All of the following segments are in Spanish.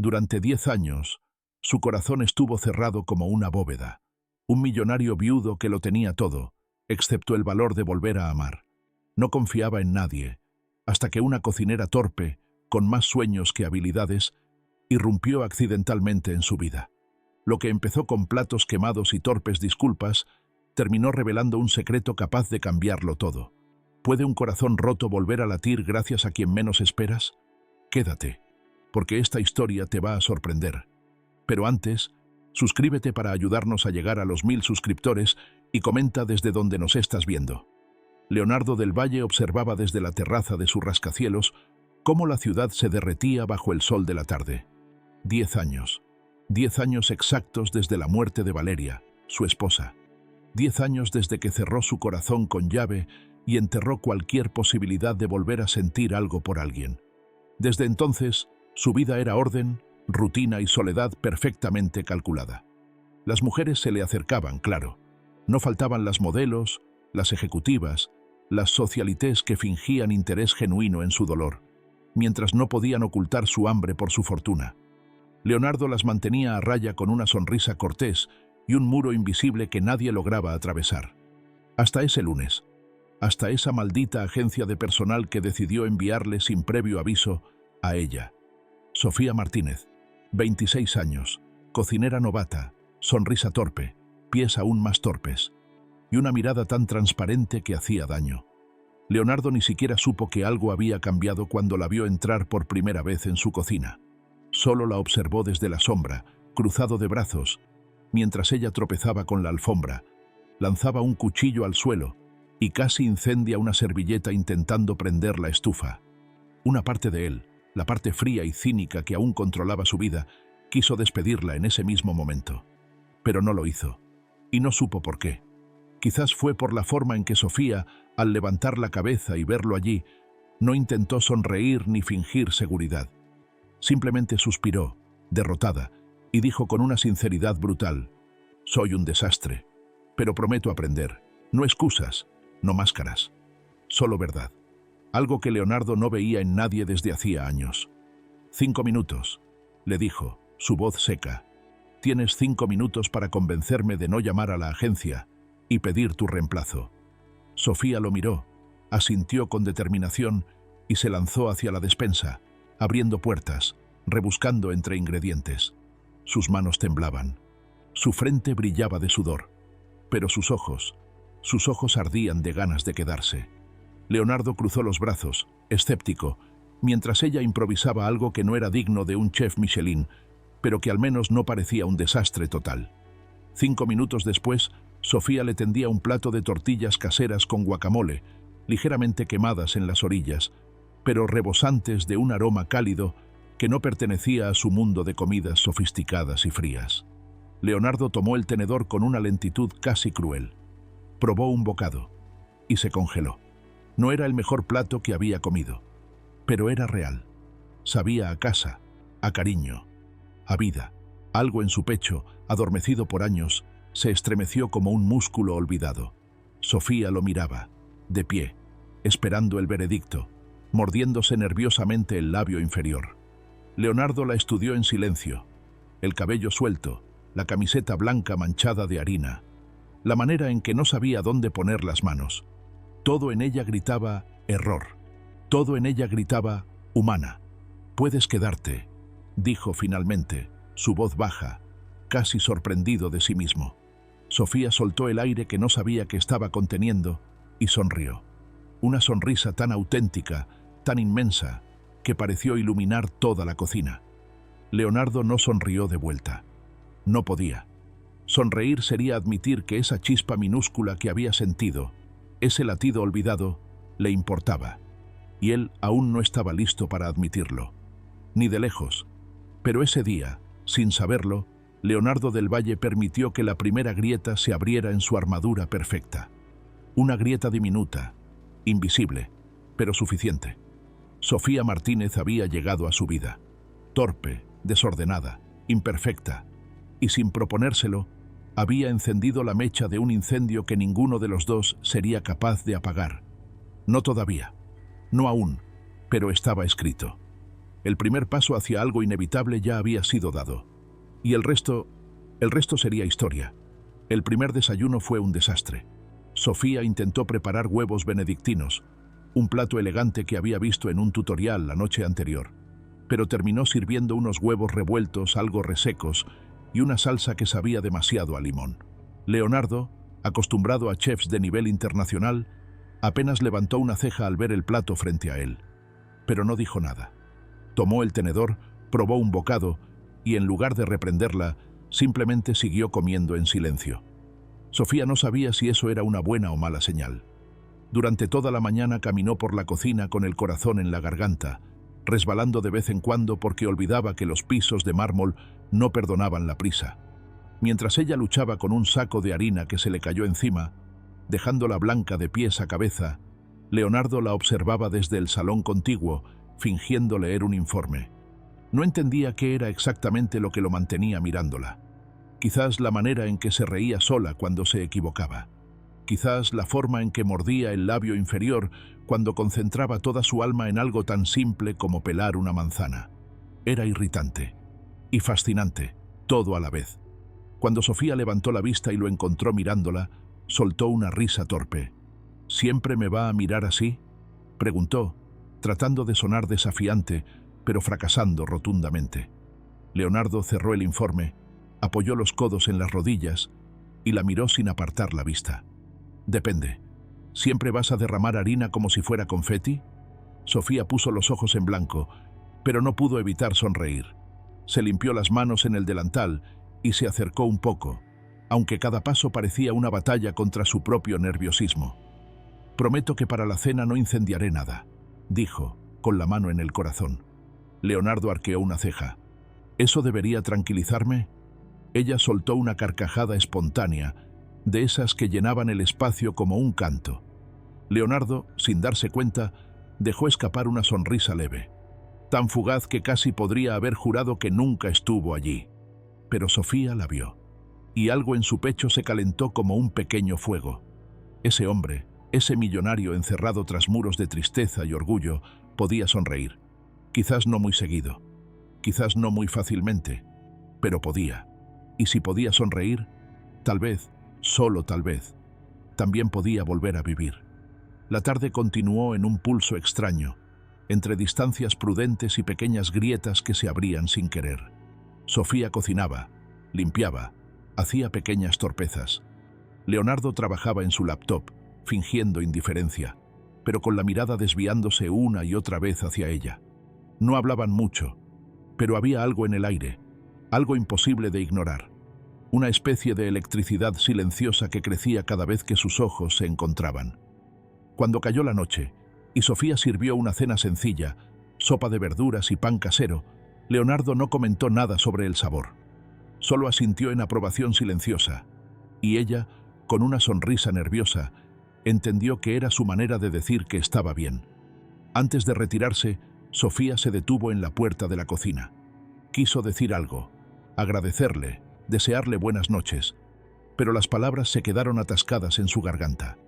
Durante 10 años, su corazón estuvo cerrado como una bóveda. Un millonario viudo que lo tenía todo, excepto el valor de volver a amar. No confiaba en nadie, hasta que una cocinera torpe, con más sueños que habilidades, irrumpió accidentalmente en su vida. Lo que empezó con platos quemados y torpes disculpas, terminó revelando un secreto capaz de cambiarlo todo. ¿Puede un corazón roto volver a latir gracias a quien menos esperas? Quédate, porque esta historia te va a sorprender. Pero antes, suscríbete para ayudarnos a llegar a los 1000 suscriptores y comenta desde donde nos estás viendo. Leonardo del Valle observaba desde la terraza de su rascacielos cómo la ciudad se derretía bajo el sol de la tarde. 10 años. 10 años exactos desde la muerte de Valeria, su esposa. 10 años desde que cerró su corazón con llave y enterró cualquier posibilidad de volver a sentir algo por alguien. Desde entonces, su vida era orden, rutina y soledad perfectamente calculada. Las mujeres se le acercaban, claro. No faltaban las modelos, las ejecutivas, las socialités que fingían interés genuino en su dolor, mientras no podían ocultar su hambre por su fortuna. Leonardo las mantenía a raya con una sonrisa cortés y un muro invisible que nadie lograba atravesar. Hasta ese lunes, hasta esa maldita agencia de personal que decidió enviarle sin previo aviso a ella. Sofía Martínez, 26 años, cocinera novata, sonrisa torpe, pies aún más torpes, y una mirada tan transparente que hacía daño. Leonardo ni siquiera supo que algo había cambiado cuando la vio entrar por primera vez en su cocina. Solo la observó desde la sombra, cruzado de brazos, mientras ella tropezaba con la alfombra, lanzaba un cuchillo al suelo y casi incendia una servilleta intentando prender la estufa. Una parte de él, la parte fría y cínica que aún controlaba su vida, quiso despedirla en ese mismo momento. Pero no lo hizo, y no supo por qué. Quizás fue por la forma en que Sofía, al levantar la cabeza y verlo allí, no intentó sonreír ni fingir seguridad. Simplemente suspiró, derrotada, y dijo con una sinceridad brutal: «Soy un desastre, pero prometo aprender. No excusas, no máscaras. Solo verdad». Algo que Leonardo no veía en nadie desde hacía años. 5 minutos, le dijo, su voz seca. Tienes 5 minutos para convencerme de no llamar a la agencia y pedir tu reemplazo. Sofía lo miró, asintió con determinación y se lanzó hacia la despensa, abriendo puertas, rebuscando entre ingredientes. Sus manos temblaban. Su frente brillaba de sudor, pero sus ojos ardían de ganas de quedarse. Leonardo cruzó los brazos, escéptico, mientras ella improvisaba algo que no era digno de un chef Michelin, pero que al menos no parecía un desastre total. 5 minutos después, Sofía le tendía un plato de tortillas caseras con guacamole, ligeramente quemadas en las orillas, pero rebosantes de un aroma cálido que no pertenecía a su mundo de comidas sofisticadas y frías. Leonardo tomó el tenedor con una lentitud casi cruel. Probó un bocado y se congeló. No era el mejor plato que había comido, pero era real. Sabía a casa, a cariño, a vida. Algo en su pecho, adormecido por años, se estremeció como un músculo olvidado. Sofía lo miraba, de pie, esperando el veredicto, mordiéndose nerviosamente el labio inferior. Leonardo la estudió en silencio, el cabello suelto, la camiseta blanca manchada de harina, la manera en que no sabía dónde poner las manos. Todo en ella gritaba error. Todo en ella gritaba humana. «Puedes quedarte», dijo finalmente, su voz baja, casi sorprendido de sí mismo. Sofía soltó el aire que no sabía que estaba conteniendo y sonrió. Una sonrisa tan auténtica, tan inmensa, que pareció iluminar toda la cocina. Leonardo no sonrió de vuelta. No podía. Sonreír sería admitir que esa chispa minúscula que había sentido, ese latido olvidado, le importaba, y él aún no estaba listo para admitirlo. Ni de lejos. Pero ese día, sin saberlo, Leonardo del Valle permitió que la primera grieta se abriera en su armadura perfecta. Una grieta diminuta, invisible, pero suficiente. Sofía Martínez había llegado a su vida. Torpe, desordenada, imperfecta, y sin proponérselo, había encendido la mecha de un incendio que ninguno de los dos sería capaz de apagar. No todavía, no aún, pero estaba escrito. El primer paso hacia algo inevitable ya había sido dado. Y el resto sería historia. El primer desayuno fue un desastre. Sofía intentó preparar huevos benedictinos, un plato elegante que había visto en un tutorial la noche anterior, pero terminó sirviendo unos huevos revueltos algo resecos y una salsa que sabía demasiado a limón. Leonardo, acostumbrado a chefs de nivel internacional, apenas levantó una ceja al ver el plato frente a él, pero no dijo nada. Tomó el tenedor, probó un bocado y, en lugar de reprenderla, simplemente siguió comiendo en silencio. Sofía no sabía si eso era una buena o mala señal. Durante toda la mañana caminó por la cocina con el corazón en la garganta, resbalando de vez en cuando porque olvidaba que los pisos de mármol no perdonaban la prisa. Mientras ella luchaba con un saco de harina que se le cayó encima, dejándola blanca de pies a cabeza, Leonardo la observaba desde el salón contiguo, fingiendo leer un informe. No entendía qué era exactamente lo que lo mantenía mirándola. Quizás la manera en que se reía sola cuando se equivocaba. Quizás la forma en que mordía el labio inferior cuando concentraba toda su alma en algo tan simple como pelar una manzana. Era irritante y fascinante, todo a la vez. Cuando Sofía levantó la vista y lo encontró mirándola, soltó una risa torpe. ¿Siempre me va a mirar así?, preguntó, tratando de sonar desafiante, pero fracasando rotundamente. Leonardo cerró el informe, apoyó los codos en las rodillas y la miró sin apartar la vista. Depende. ¿Siempre vas a derramar harina como si fuera confeti? Sofía puso los ojos en blanco, pero no pudo evitar sonreír. Se limpió las manos en el delantal y se acercó un poco, aunque cada paso parecía una batalla contra su propio nerviosismo. Prometo que para la cena no incendiaré nada, dijo, con la mano en el corazón. Leonardo arqueó una ceja. ¿Eso debería tranquilizarme? Ella soltó una carcajada espontánea, de esas que llenaban el espacio como un canto. Leonardo, sin darse cuenta, dejó escapar una sonrisa leve, tan fugaz que casi podría haber jurado que nunca estuvo allí. Pero Sofía la vio, y algo en su pecho se calentó como un pequeño fuego. Ese hombre, ese millonario encerrado tras muros de tristeza y orgullo, podía sonreír. Quizás no muy seguido, quizás no muy fácilmente, pero podía. Y si podía sonreír, tal vez, solo tal vez, también podía volver a vivir. La tarde continuó en un pulso extraño, entre distancias prudentes y pequeñas grietas que se abrían sin querer. Sofía cocinaba, limpiaba, hacía pequeñas torpezas. Leonardo trabajaba en su laptop, fingiendo indiferencia, pero con la mirada desviándose una y otra vez hacia ella. No hablaban mucho, pero había algo en el aire, algo imposible de ignorar. Una especie de electricidad silenciosa que crecía cada vez que sus ojos se encontraban. Cuando cayó la noche y Sofía sirvió una cena sencilla, sopa de verduras y pan casero, Leonardo no comentó nada sobre el sabor. Solo asintió en aprobación silenciosa, y ella, con una sonrisa nerviosa, entendió que era su manera de decir que estaba bien. Antes de retirarse, Sofía se detuvo en la puerta de la cocina. Quiso decir algo, agradecerle, desearle buenas noches, pero las palabras se quedaron atascadas en su garganta.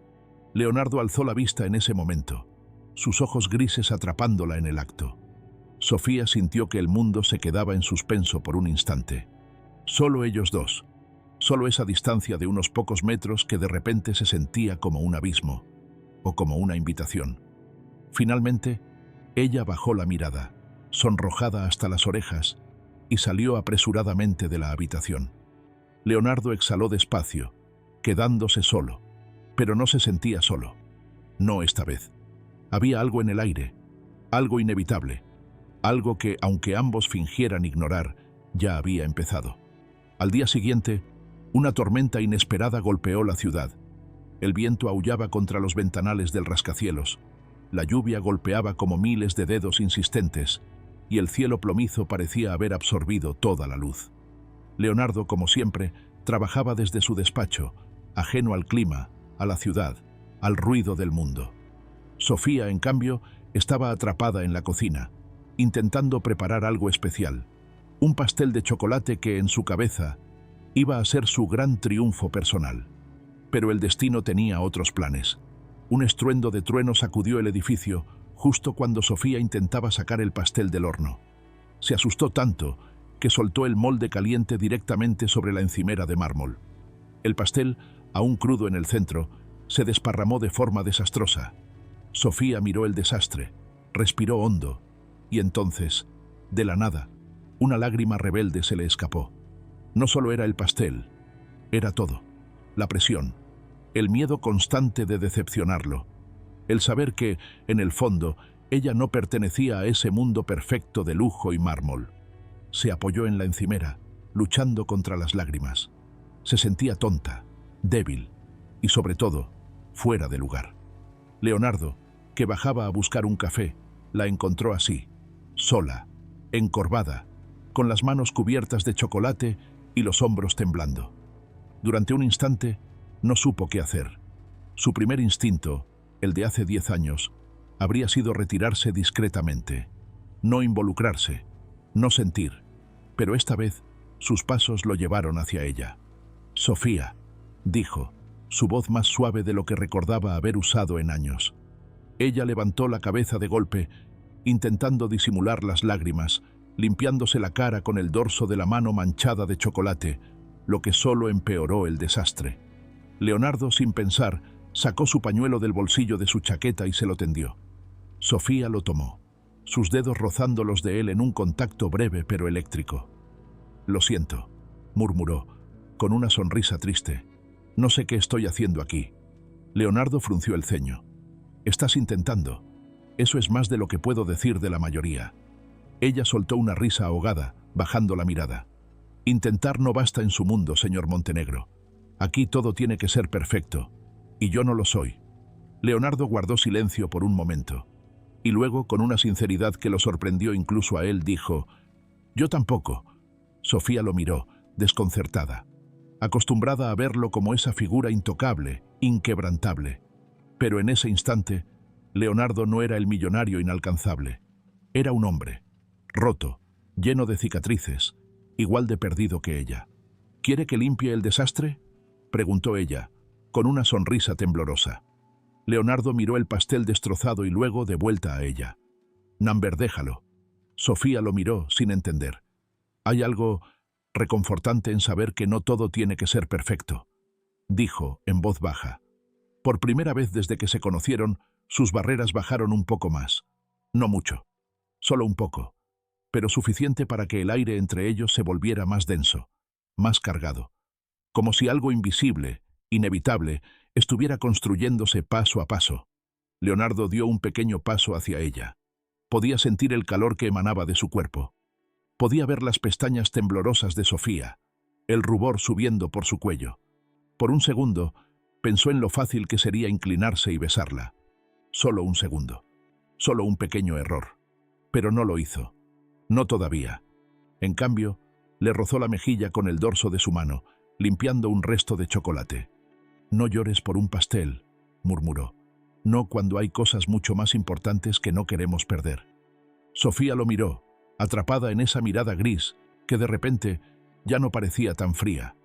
Leonardo alzó la vista en ese momento, sus ojos grises atrapándola en el acto. Sofía sintió que el mundo se quedaba en suspenso por un instante. Solo ellos dos, solo esa distancia de unos pocos metros que de repente se sentía como un abismo, o como una invitación. Finalmente, ella bajó la mirada, sonrojada hasta las orejas, y salió apresuradamente de la habitación. Leonardo exhaló despacio, quedándose solo, pero no se sentía solo. No esta vez. Había algo en el aire, algo inevitable, algo que, aunque ambos fingieran ignorar, ya había empezado. Al día siguiente, una tormenta inesperada golpeó la ciudad. El viento aullaba contra los ventanales del rascacielos, la lluvia golpeaba como miles de dedos insistentes, y el cielo plomizo parecía haber absorbido toda la luz. Leonardo, como siempre, trabajaba desde su despacho, ajeno al clima, a la ciudad, al ruido del mundo. Sofía, en cambio, estaba atrapada en la cocina, intentando preparar algo especial, un pastel de chocolate que, en su cabeza, iba a ser su gran triunfo personal. Pero el destino tenía otros planes. Un estruendo de trueno sacudió el edificio justo cuando Sofía intentaba sacar el pastel del horno. Se asustó tanto que soltó el molde caliente directamente sobre la encimera de mármol. El pastel, aún crudo en el centro, se desparramó de forma desastrosa. Sofía miró el desastre, respiró hondo, y entonces, de la nada, una lágrima rebelde se le escapó. No solo era el pastel, era todo. La presión, el miedo constante de decepcionarlo, el saber que, en el fondo, ella no pertenecía a ese mundo perfecto de lujo y mármol. Se apoyó en la encimera, luchando contra las lágrimas. Se sentía tonta, débil y, sobre todo, fuera de lugar. Leonardo, que bajaba a buscar un café, la encontró así, sola, encorvada, con las manos cubiertas de chocolate y los hombros temblando. Durante un instante, no supo qué hacer. Su primer instinto, el de hace 10 años, habría sido retirarse discretamente, no involucrarse, no sentir, pero esta vez sus pasos lo llevaron hacia ella. «Sofía», dijo, su voz más suave de lo que recordaba haber usado en años. Ella levantó la cabeza de golpe, intentando disimular las lágrimas, limpiándose la cara con el dorso de la mano manchada de chocolate, lo que solo empeoró el desastre. Leonardo, sin pensar, sacó su pañuelo del bolsillo de su chaqueta y se lo tendió. Sofía lo tomó, sus dedos rozando los de él en un contacto breve pero eléctrico. «Lo siento», murmuró, con una sonrisa triste. «No sé qué estoy haciendo aquí». Leonardo frunció el ceño. «Estás intentando. Eso es más de lo que puedo decir de la mayoría». Ella soltó una risa ahogada, bajando la mirada. «Intentar no basta en su mundo, señor Montenegro. Aquí todo tiene que ser perfecto, y yo no lo soy». Leonardo guardó silencio por un momento, y luego, con una sinceridad que lo sorprendió incluso a él, dijo: «Yo tampoco». Sofía lo miró, desconcertada, acostumbrada a verlo como esa figura intocable, inquebrantable. Pero en ese instante, Leonardo no era el millonario inalcanzable. Era un hombre, roto, lleno de cicatrices, igual de perdido que ella. «¿Quiere que limpie el desastre?», preguntó ella, con una sonrisa temblorosa. Leonardo miró el pastel destrozado y luego de vuelta a ella. «Number, déjalo». Sofía lo miró sin entender. «Hay algo reconfortante en saber que no todo tiene que ser perfecto», dijo en voz baja. Por primera vez desde que se conocieron, sus barreras bajaron un poco más. No mucho, solo un poco, pero suficiente para que el aire entre ellos se volviera más denso, más cargado, como si algo invisible, inevitable, estuviera construyéndose paso a paso. Leonardo dio un pequeño paso hacia ella. Podía sentir el calor que emanaba de su cuerpo. Podía ver las pestañas temblorosas de Sofía, el rubor subiendo por su cuello. Por un segundo, pensó en lo fácil que sería inclinarse y besarla. Solo un segundo. Solo un pequeño error. Pero no lo hizo. No todavía. En cambio, le rozó la mejilla con el dorso de su mano, limpiando un resto de chocolate. «No llores por un pastel», murmuró. «No cuando hay cosas mucho más importantes que no queremos perder». Sofía lo miró, atrapada en esa mirada gris que de repente ya no parecía tan fría.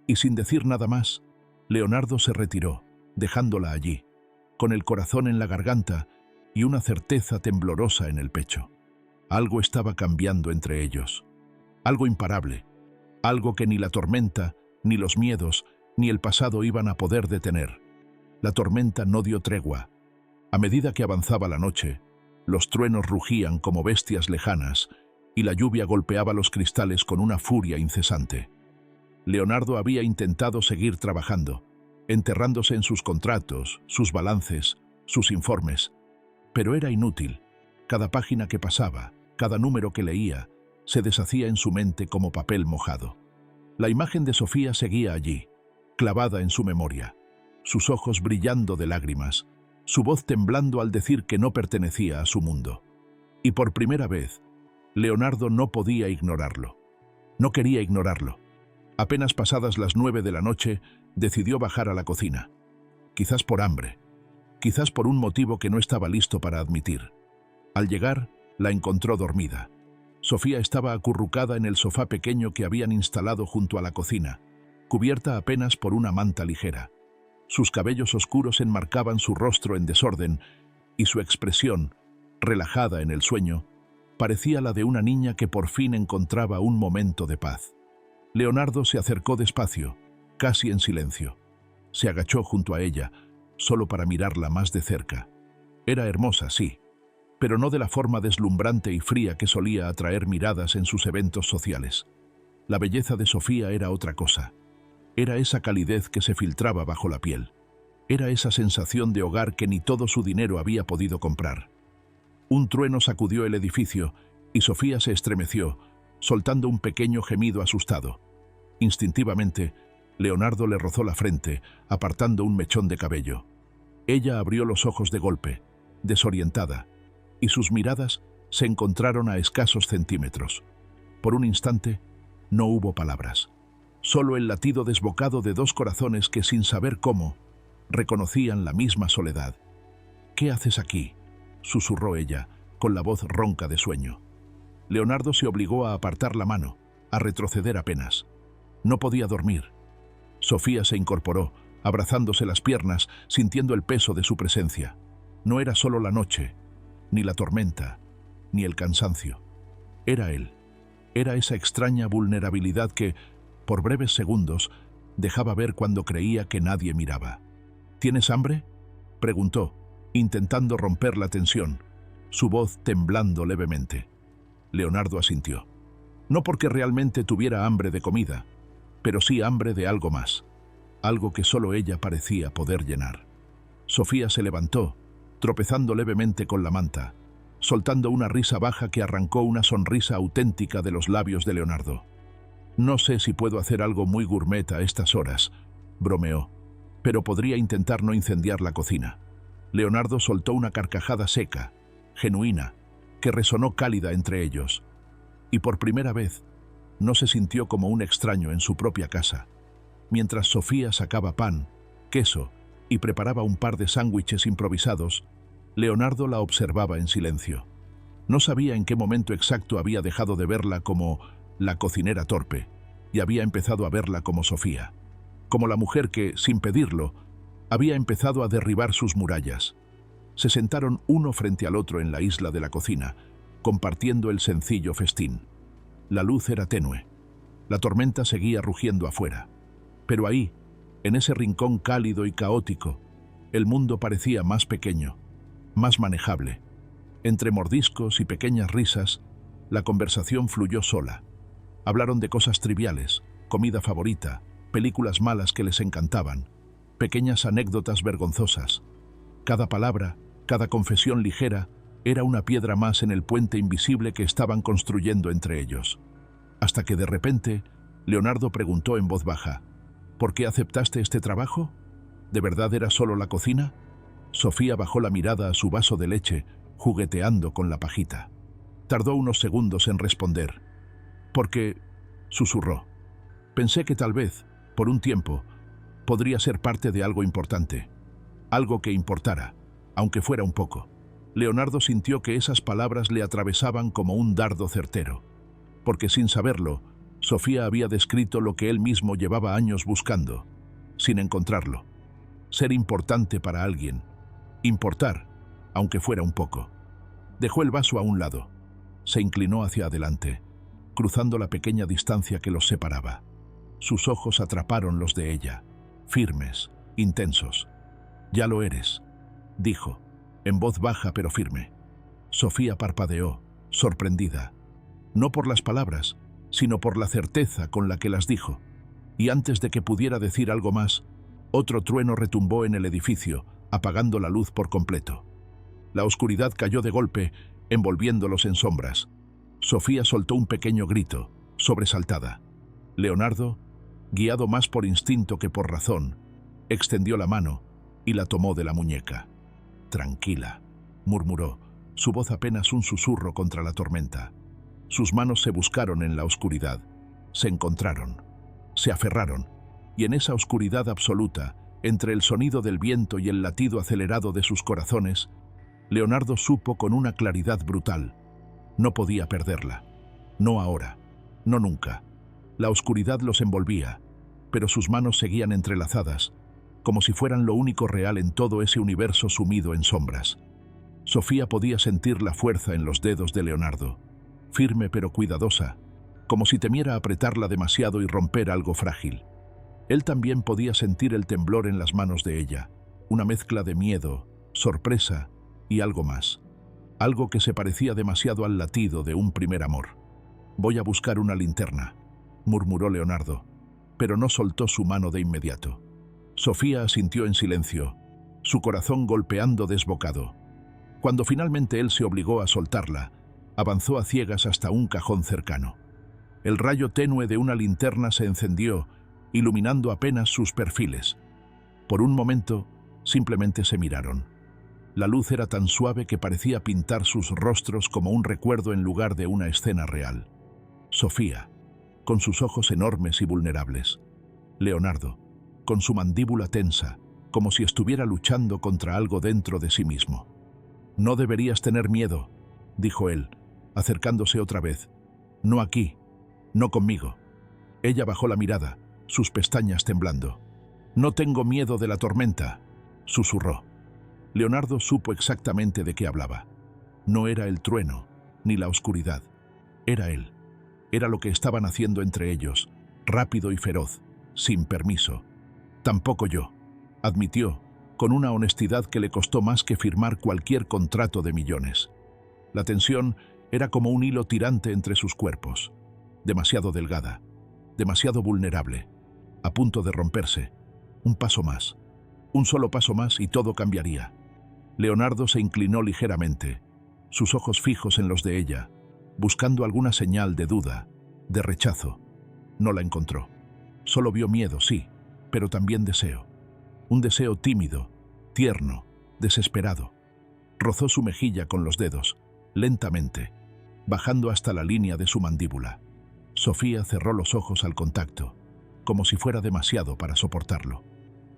Y sin decir nada más, Leonardo se retiró, dejándola allí, con el corazón en la garganta y una certeza temblorosa en el pecho. Algo estaba cambiando entre ellos. Algo imparable. Algo que ni la tormenta, ni los miedos, ni el pasado iban a poder detener. La tormenta no dio tregua. A medida que avanzaba la noche, los truenos rugían como bestias lejanas y la lluvia golpeaba los cristales con una furia incesante. Leonardo había intentado seguir trabajando, enterrándose en sus contratos, sus balances, sus informes, pero era inútil. Cada página que pasaba, cada número que leía, se deshacía en su mente como papel mojado. La imagen de Sofía seguía allí, clavada en su memoria, sus ojos brillando de lágrimas, su voz temblando al decir que no pertenecía a su mundo. Y por primera vez, Leonardo no podía ignorarlo. No quería ignorarlo. Apenas pasadas las 9 de la noche, decidió bajar a la cocina. Quizás por hambre, quizás por un motivo que no estaba listo para admitir. Al llegar, la encontró dormida. Sofía estaba acurrucada en el sofá pequeño que habían instalado junto a la cocina, cubierta apenas por una manta ligera. Sus cabellos oscuros enmarcaban su rostro en desorden y su expresión, relajada en el sueño, Parecía la de una niña que por fin encontraba un momento de paz. Leonardo se acercó despacio, casi en silencio. Se agachó junto a ella, solo para mirarla más de cerca. Era hermosa, sí, pero no de la forma deslumbrante y fría que solía atraer miradas en sus eventos sociales. La belleza de Sofía era otra cosa. Era esa calidez que se filtraba bajo la piel. Era esa sensación de hogar que ni todo su dinero había podido comprar. Un trueno sacudió el edificio y Sofía se estremeció, soltando un pequeño gemido asustado. Instintivamente, Leonardo le rozó la frente, apartando un mechón de cabello. Ella abrió los ojos de golpe, desorientada, y sus miradas se encontraron a escasos centímetros. Por un instante, no hubo palabras. Solo el latido desbocado de dos corazones que, sin saber cómo, reconocían la misma soledad. «¿Qué haces aquí?», susurró ella, con la voz ronca de sueño. Leonardo se obligó a apartar la mano, a retroceder apenas. No podía dormir. Sofía se incorporó, abrazándose las piernas, sintiendo el peso de su presencia. No era solo la noche, ni la tormenta, ni el cansancio. Era él. Era esa extraña vulnerabilidad que, por breves segundos, dejaba ver cuando creía que nadie miraba. «¿Tienes hambre?», preguntó, intentando romper la tensión, su voz temblando levemente. Leonardo asintió. No porque realmente tuviera hambre de comida, pero sí hambre de algo más, algo que solo ella parecía poder llenar. Sofía se levantó, tropezando levemente con la manta, soltando una risa baja que arrancó una sonrisa auténtica de los labios de Leonardo. «No sé si puedo hacer algo muy gourmet a estas horas», bromeó, «pero podría intentar no incendiar la cocina». Leonardo soltó una carcajada seca, genuina, que resonó cálida entre ellos. Y por primera vez, no se sintió como un extraño en su propia casa. Mientras Sofía sacaba pan, queso y preparaba un par de sándwiches improvisados, Leonardo la observaba en silencio. No sabía en qué momento exacto había dejado de verla como la cocinera torpe y había empezado a verla como Sofía, como la mujer que, sin pedirlo, había empezado a derribar sus murallas. Se sentaron uno frente al otro en la isla de la cocina, compartiendo el sencillo festín. La luz era tenue. La tormenta seguía rugiendo afuera. Pero ahí, en ese rincón cálido y caótico, el mundo parecía más pequeño, más manejable. Entre mordiscos y pequeñas risas, la conversación fluyó sola. Hablaron de cosas triviales, comida favorita, películas malas que les encantaban, pequeñas anécdotas vergonzosas. Cada palabra, cada confesión ligera, era una piedra más en el puente invisible que estaban construyendo entre ellos. Hasta que de repente, Leonardo preguntó en voz baja, «¿Por qué aceptaste este trabajo? ¿De verdad era solo la cocina?». Sofía bajó la mirada a su vaso de leche, jugueteando con la pajita. Tardó unos segundos en responder. «Porque», susurró, «pensé que tal vez, por un tiempo, podría ser parte de algo importante. Algo que importara, aunque fuera un poco». Leonardo sintió que esas palabras le atravesaban como un dardo certero. Porque sin saberlo, Sofía había descrito lo que él mismo llevaba años buscando, sin encontrarlo. Ser importante para alguien. Importar, aunque fuera un poco. Dejó el vaso a un lado. Se inclinó hacia adelante, cruzando la pequeña distancia que los separaba. Sus ojos atraparon los de ella, firmes, intensos. «Ya lo eres», dijo, en voz baja pero firme. Sofía parpadeó, sorprendida. No por las palabras, sino por la certeza con la que las dijo. Y antes de que pudiera decir algo más, otro trueno retumbó en el edificio, apagando la luz por completo. La oscuridad cayó de golpe, envolviéndolos en sombras. Sofía soltó un pequeño grito, sobresaltada. Leonardo, guiado más por instinto que por razón, extendió la mano y la tomó de la muñeca. «Tranquila», murmuró, su voz apenas un susurro contra la tormenta. Sus manos se buscaron en la oscuridad, se encontraron, se aferraron, y en esa oscuridad absoluta, entre el sonido del viento y el latido acelerado de sus corazones, Leonardo supo con una claridad brutal. No podía perderla. No ahora, no nunca. La oscuridad los envolvía, pero sus manos seguían entrelazadas, como si fueran lo único real en todo ese universo sumido en sombras. Sofía podía sentir la fuerza en los dedos de Leonardo, firme pero cuidadosa, como si temiera apretarla demasiado y romper algo frágil. Él también podía sentir el temblor en las manos de ella, una mezcla de miedo, sorpresa y algo más. Algo que se parecía demasiado al latido de un primer amor. «Voy a buscar una linterna», murmuró Leonardo, pero no soltó su mano de inmediato. Sofía asintió en silencio, su corazón golpeando desbocado. Cuando finalmente él se obligó a soltarla, avanzó a ciegas hasta un cajón cercano. El rayo tenue de una linterna se encendió, iluminando apenas sus perfiles. Por un momento, simplemente se miraron. La luz era tan suave que parecía pintar sus rostros como un recuerdo en lugar de una escena real. Sofía, con sus ojos enormes y vulnerables. Leonardo, con su mandíbula tensa, como si estuviera luchando contra algo dentro de sí mismo. «No deberías tener miedo», dijo él, acercándose otra vez. «No aquí, no conmigo». Ella bajó la mirada, sus pestañas temblando. «No tengo miedo de la tormenta», susurró. Leonardo supo exactamente de qué hablaba. No era el trueno, ni la oscuridad. Era él. Era lo que estaban haciendo entre ellos, rápido y feroz, sin permiso. «Tampoco yo», admitió, con una honestidad que le costó más que firmar cualquier contrato de millones. La tensión era como un hilo tirante entre sus cuerpos. Demasiado delgada, demasiado vulnerable, a punto de romperse. Un paso más, un solo paso más y todo cambiaría. Leonardo se inclinó ligeramente, sus ojos fijos en los de ella, buscando alguna señal de duda, de rechazo. No la encontró. Solo vio miedo, sí, pero también deseo. Un deseo tímido, tierno, desesperado. Rozó su mejilla con los dedos, lentamente, bajando hasta la línea de su mandíbula. Sofía cerró los ojos al contacto, como si fuera demasiado para soportarlo.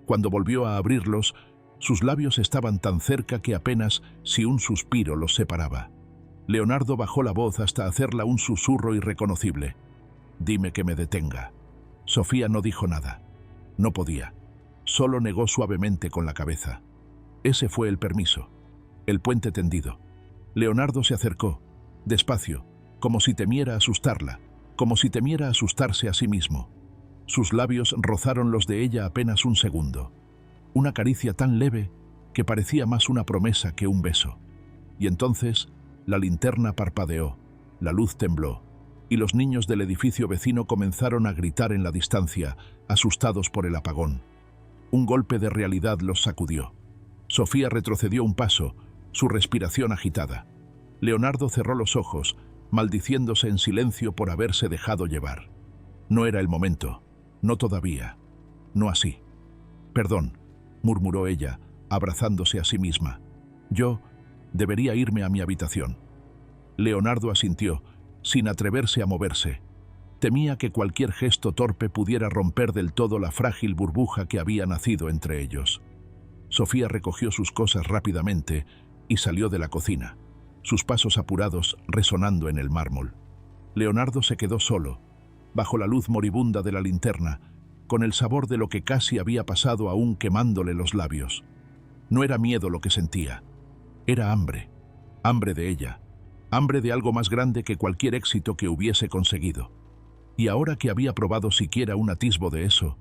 Cuando volvió a abrirlos, sus labios estaban tan cerca que apenas si un suspiro los separaba. Leonardo bajó la voz hasta hacerla un susurro irreconocible. «Dime que me detenga». Sofía no dijo nada. No podía. Solo negó suavemente con la cabeza. Ese fue el permiso. El puente tendido. Leonardo se acercó, despacio, como si temiera asustarla, como si temiera asustarse a sí mismo. Sus labios rozaron los de ella apenas un segundo. Una caricia tan leve que parecía más una promesa que un beso. Y entonces la linterna parpadeó, la luz tembló, y los niños del edificio vecino comenzaron a gritar en la distancia, asustados por el apagón. Un golpe de realidad los sacudió. Sofía retrocedió un paso, su respiración agitada. Leonardo cerró los ojos, maldiciéndose en silencio por haberse dejado llevar. No era el momento, no todavía, no así. «Perdón», murmuró ella, abrazándose a sí misma. «Yo debería irme a mi habitación». Leonardo asintió, sin atreverse a moverse. Temía que cualquier gesto torpe pudiera romper del todo la frágil burbuja que había nacido entre ellos. Sofía recogió sus cosas rápidamente y salió de la cocina, sus pasos apurados resonando en el mármol. Leonardo se quedó solo, bajo la luz moribunda de la linterna, con el sabor de lo que casi había pasado aún quemándole los labios. No era miedo lo que sentía, era hambre, hambre de ella, hambre de algo más grande que cualquier éxito que hubiese conseguido. Y ahora que había probado siquiera un atisbo de eso,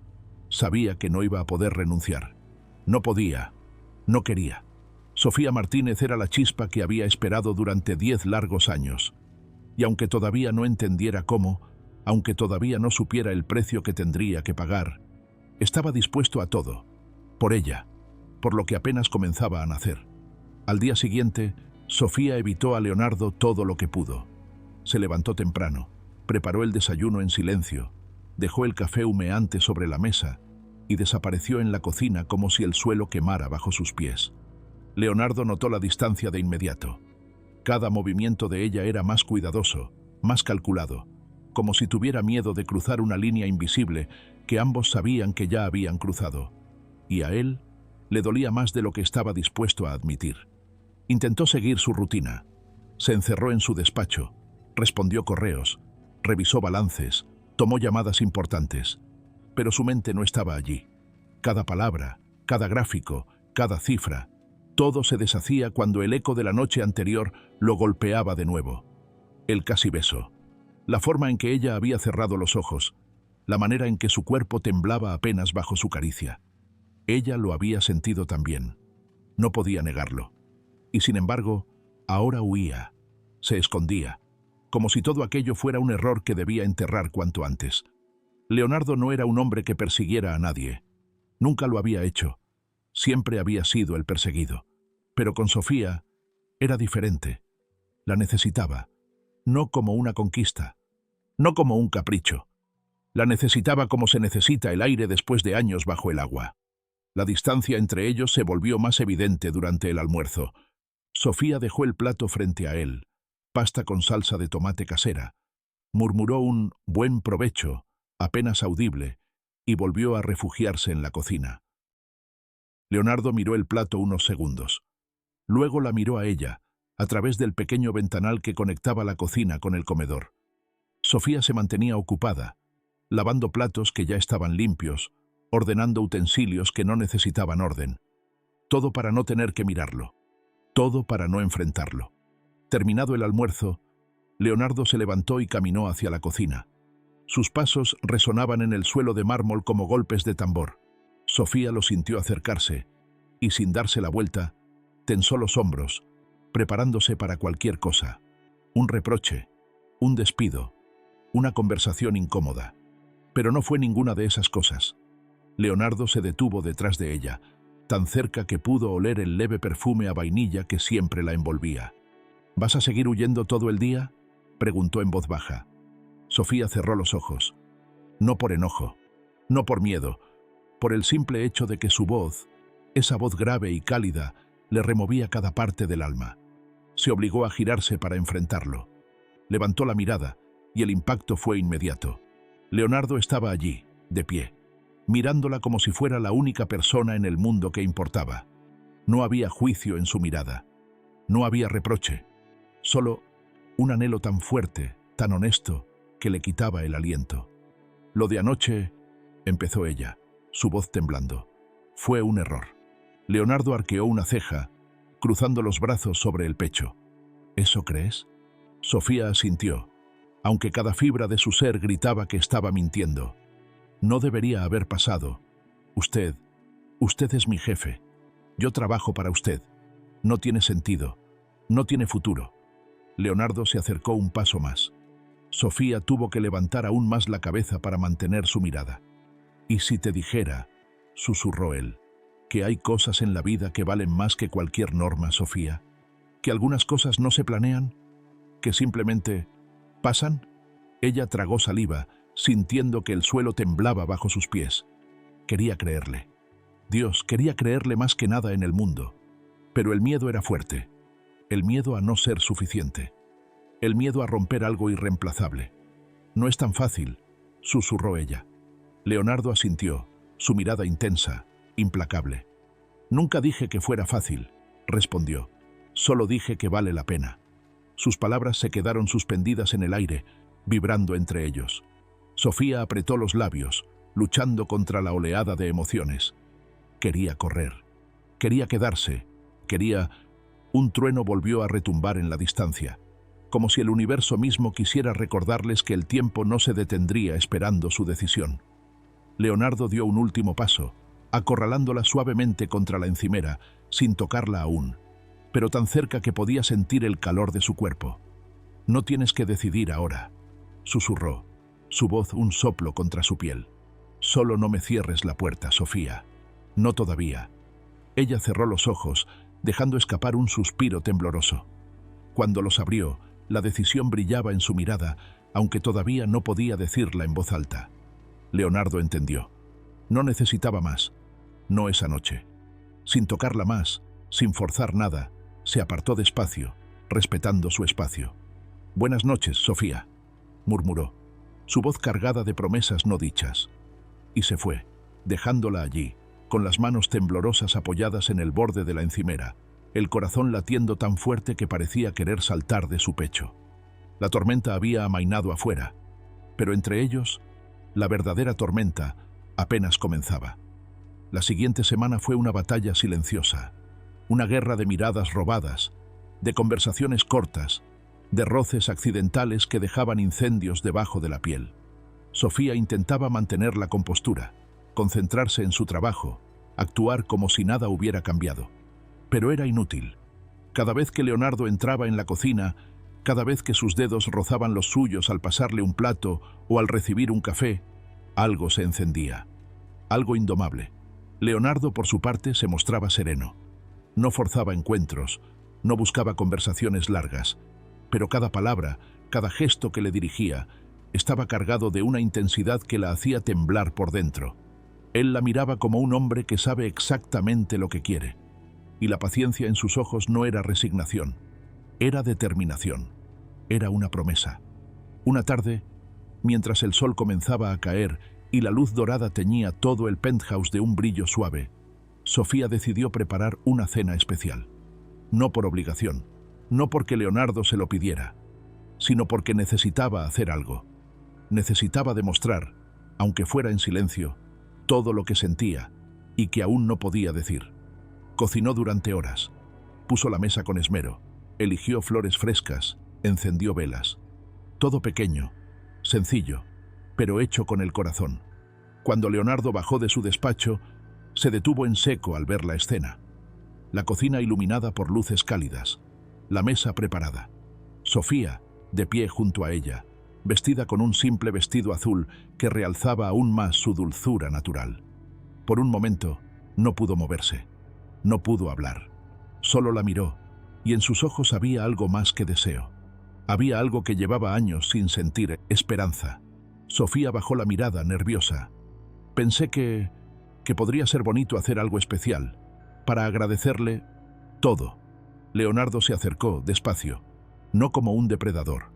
sabía que no iba a poder renunciar. No podía, no quería. Sofía Martínez era la chispa que había esperado durante 10 largos años. Y aunque todavía no entendiera cómo, aunque todavía no supiera el precio que tendría que pagar, estaba dispuesto a todo, por ella, por lo que apenas comenzaba a nacer. Al día siguiente, Sofía evitó a Leonardo todo lo que pudo. Se levantó temprano, preparó el desayuno en silencio, dejó el café humeante sobre la mesa y desapareció en la cocina como si el suelo quemara bajo sus pies. Leonardo notó la distancia de inmediato. Cada movimiento de ella era más cuidadoso, más calculado, como si tuviera miedo de cruzar una línea invisible que ambos sabían que ya habían cruzado. Y a él le dolía más de lo que estaba dispuesto a admitir. Intentó seguir su rutina. Se encerró en su despacho, respondió correos, revisó balances, tomó llamadas importantes. Pero su mente no estaba allí. Cada palabra, cada gráfico, cada cifra, todo se deshacía cuando el eco de la noche anterior lo golpeaba de nuevo. El casi beso. La forma en que ella había cerrado los ojos, la manera en que su cuerpo temblaba apenas bajo su caricia. Ella lo había sentido también. No podía negarlo. Y sin embargo, ahora huía. Se escondía, como si todo aquello fuera un error que debía enterrar cuanto antes. Leonardo no era un hombre que persiguiera a nadie. Nunca lo había hecho. Siempre había sido el perseguido. Pero con Sofía era diferente. La necesitaba, no como una conquista, no como un capricho. La necesitaba como se necesita el aire después de años bajo el agua. La distancia entre ellos se volvió más evidente durante el almuerzo. Sofía dejó el plato frente a él, pasta con salsa de tomate casera. Murmuró un «buen provecho», apenas audible, y volvió a refugiarse en la cocina. Leonardo miró el plato unos segundos. Luego la miró a ella, a través del pequeño ventanal que conectaba la cocina con el comedor. Sofía se mantenía ocupada, lavando platos que ya estaban limpios, ordenando utensilios que no necesitaban orden. Todo para no tener que mirarlo. Todo para no enfrentarlo. Terminado el almuerzo, Leonardo se levantó y caminó hacia la cocina. Sus pasos resonaban en el suelo de mármol como golpes de tambor. Sofía lo sintió acercarse, y sin darse la vuelta, tensó los hombros, preparándose para cualquier cosa. Un reproche, un despido, una conversación incómoda. Pero no fue ninguna de esas cosas. Leonardo se detuvo detrás de ella, tan cerca que pudo oler el leve perfume a vainilla que siempre la envolvía. «¿Vas a seguir huyendo todo el día?», preguntó en voz baja. Sofía cerró los ojos. No por enojo, no por miedo, por el simple hecho de que su voz, esa voz grave y cálida, le removía cada parte del alma. Se obligó a girarse para enfrentarlo. Levantó la mirada, y el impacto fue inmediato. Leonardo estaba allí, de pie, mirándola como si fuera la única persona en el mundo que importaba. No había juicio en su mirada. No había reproche. Solo un anhelo tan fuerte, tan honesto, que le quitaba el aliento. «Lo de anoche», empezó ella, su voz temblando, «fue un error». Leonardo arqueó una ceja, cruzando los brazos sobre el pecho. «¿Eso crees?». Sofía asintió, aunque cada fibra de su ser gritaba que estaba mintiendo. «No debería haber pasado. Usted es mi jefe. Yo trabajo para usted. No tiene sentido. No tiene futuro». Leonardo se acercó un paso más. Sofía tuvo que levantar aún más la cabeza para mantener su mirada. «¿Y si te dijera?», susurró él, «que hay cosas en la vida que valen más que cualquier norma, Sofía? ¿Que algunas cosas no se planean? ¿Que simplemente pasan?». Ella tragó saliva, sintiendo que el suelo temblaba bajo sus pies. Quería creerle. Dios, quería creerle más que nada en el mundo. Pero el miedo era fuerte. El miedo a no ser suficiente. El miedo a romper algo irreemplazable. «No es tan fácil», susurró ella. Leonardo asintió, su mirada intensa, implacable. «Nunca dije que fuera fácil», respondió. «Solo dije que vale la pena». Sus palabras se quedaron suspendidas en el aire, vibrando entre ellos. Sofía apretó los labios, luchando contra la oleada de emociones. Quería correr. Quería quedarse. Quería... Un trueno volvió a retumbar en la distancia, como si el universo mismo quisiera recordarles que el tiempo no se detendría esperando su decisión. Leonardo dio un último paso, acorralándola suavemente contra la encimera, sin tocarla aún, pero tan cerca que podía sentir el calor de su cuerpo. «No tienes que decidir ahora», susurró, su voz un soplo contra su piel. «Solo no me cierres la puerta, Sofía. No todavía». Ella cerró los ojos, dejando escapar un suspiro tembloroso. Cuando los abrió, la decisión brillaba en su mirada, aunque todavía no podía decirla en voz alta. Leonardo entendió. No necesitaba más. No esa noche. Sin tocarla más, sin forzar nada, se apartó despacio, respetando su espacio. «Buenas noches, Sofía», murmuró, su voz cargada de promesas no dichas. Y se fue, dejándola allí, con las manos temblorosas apoyadas en el borde de la encimera, el corazón latiendo tan fuerte que parecía querer saltar de su pecho. La tormenta había amainado afuera, pero entre ellos, la verdadera tormenta apenas comenzaba. La siguiente semana fue una batalla silenciosa, una guerra de miradas robadas, de conversaciones cortas, de roces accidentales que dejaban incendios debajo de la piel. Sofía intentaba mantener la compostura, concentrarse en su trabajo, actuar como si nada hubiera cambiado. Pero era inútil. Cada vez que Leonardo entraba en la cocina, cada vez que sus dedos rozaban los suyos al pasarle un plato o al recibir un café, algo se encendía. Algo indomable. Leonardo, por su parte, se mostraba sereno. No forzaba encuentros, no buscaba conversaciones largas, pero cada palabra, cada gesto que le dirigía, estaba cargado de una intensidad que la hacía temblar por dentro. Él la miraba como un hombre que sabe exactamente lo que quiere, y la paciencia en sus ojos no era resignación, era determinación, era una promesa. Una tarde, mientras el sol comenzaba a caer y la luz dorada teñía todo el penthouse de un brillo suave, Sofía decidió preparar una cena especial. No por obligación, no porque Leonardo se lo pidiera, sino porque necesitaba hacer algo. Necesitaba demostrar, aunque fuera en silencio, todo lo que sentía y que aún no podía decir. Cocinó durante horas, puso la mesa con esmero, eligió flores frescas, encendió velas. Todo pequeño, sencillo, pero hecho con el corazón. Cuando Leonardo bajó de su despacho, se detuvo en seco al ver la escena. La cocina iluminada por luces cálidas, la mesa preparada. Sofía, de pie junto a ella, vestida con un simple vestido azul que realzaba aún más su dulzura natural. Por un momento, no pudo moverse, no pudo hablar. Solo la miró, y en sus ojos había algo más que deseo. Había algo que llevaba años sin sentir: esperanza. Sofía bajó la mirada, nerviosa. Pensé que podría ser bonito hacer algo especial, para agradecerle todo. Leonardo se acercó, despacio, no como un depredador,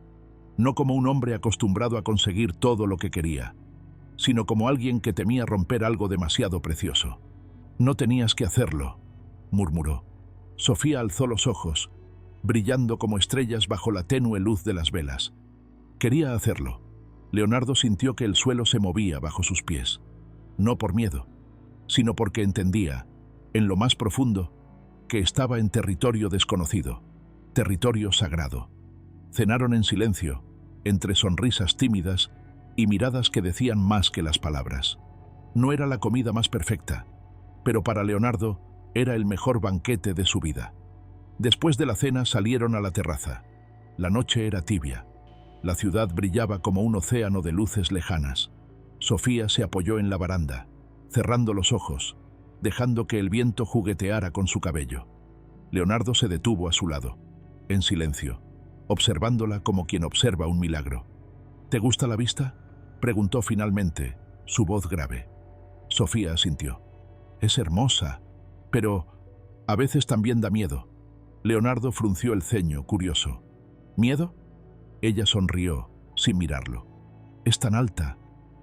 no como un hombre acostumbrado a conseguir todo lo que quería, sino como alguien que temía romper algo demasiado precioso. «No tenías que hacerlo», murmuró. Sofía alzó los ojos, brillando como estrellas bajo la tenue luz de las velas. Quería hacerlo. Leonardo sintió que el suelo se movía bajo sus pies, no por miedo, sino porque entendía, en lo más profundo, que estaba en territorio desconocido, territorio sagrado. Cenaron en silencio, entre sonrisas tímidas y miradas que decían más que las palabras. No era la comida más perfecta, pero para Leonardo era el mejor banquete de su vida. Después de la cena salieron a la terraza. La noche era tibia. La ciudad brillaba como un océano de luces lejanas. Sofía se apoyó en la baranda, cerrando los ojos, dejando que el viento jugueteara con su cabello. Leonardo se detuvo a su lado, en silencio, observándola como quien observa un milagro. «¿Te gusta la vista?», preguntó finalmente, su voz grave. Sofía asintió. «Es hermosa, pero a veces también da miedo». Leonardo frunció el ceño, curioso. «¿Miedo?». Ella sonrió, sin mirarlo. «Es tan alta,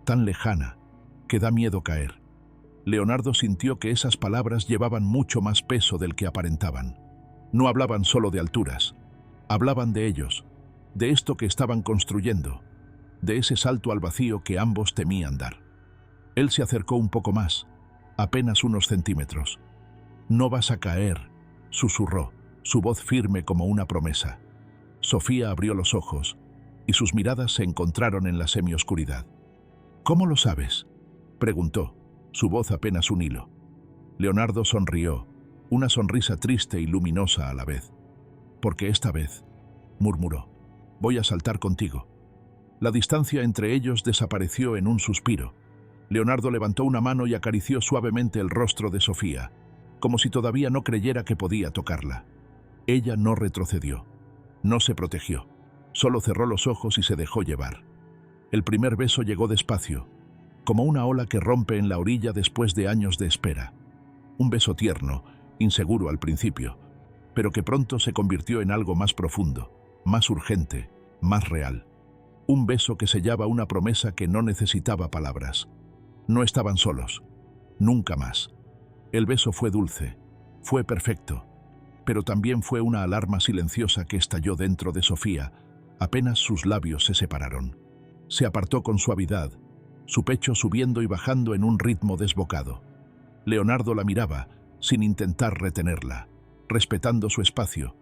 tan lejana, que da miedo caer». Leonardo sintió que esas palabras llevaban mucho más peso del que aparentaban. No hablaban solo de alturas, hablaban de ellos, de esto que estaban construyendo, de ese salto al vacío que ambos temían dar. Él se acercó un poco más, apenas unos centímetros. «No vas a caer», susurró, su voz firme como una promesa. Sofía abrió los ojos, y sus miradas se encontraron en la semioscuridad. «¿Cómo lo sabes?», preguntó, su voz apenas un hilo. Leonardo sonrió, una sonrisa triste y luminosa a la vez. «Porque esta vez», murmuró, «voy a saltar contigo». La distancia entre ellos desapareció en un suspiro. Leonardo levantó una mano y acarició suavemente el rostro de Sofía, como si todavía no creyera que podía tocarla. Ella no retrocedió, no se protegió, solo cerró los ojos y se dejó llevar. El primer beso llegó despacio, como una ola que rompe en la orilla después de años de espera. Un beso tierno, inseguro al principio, pero que pronto se convirtió en algo más profundo, más urgente, más real. Un beso que sellaba una promesa que no necesitaba palabras. No estaban solos, nunca más. El beso fue dulce, fue perfecto, pero también fue una alarma silenciosa que estalló dentro de Sofía apenas sus labios se separaron. Se apartó con suavidad, su pecho subiendo y bajando en un ritmo desbocado. Leonardo la miraba, sin intentar retenerla, respetando su espacio,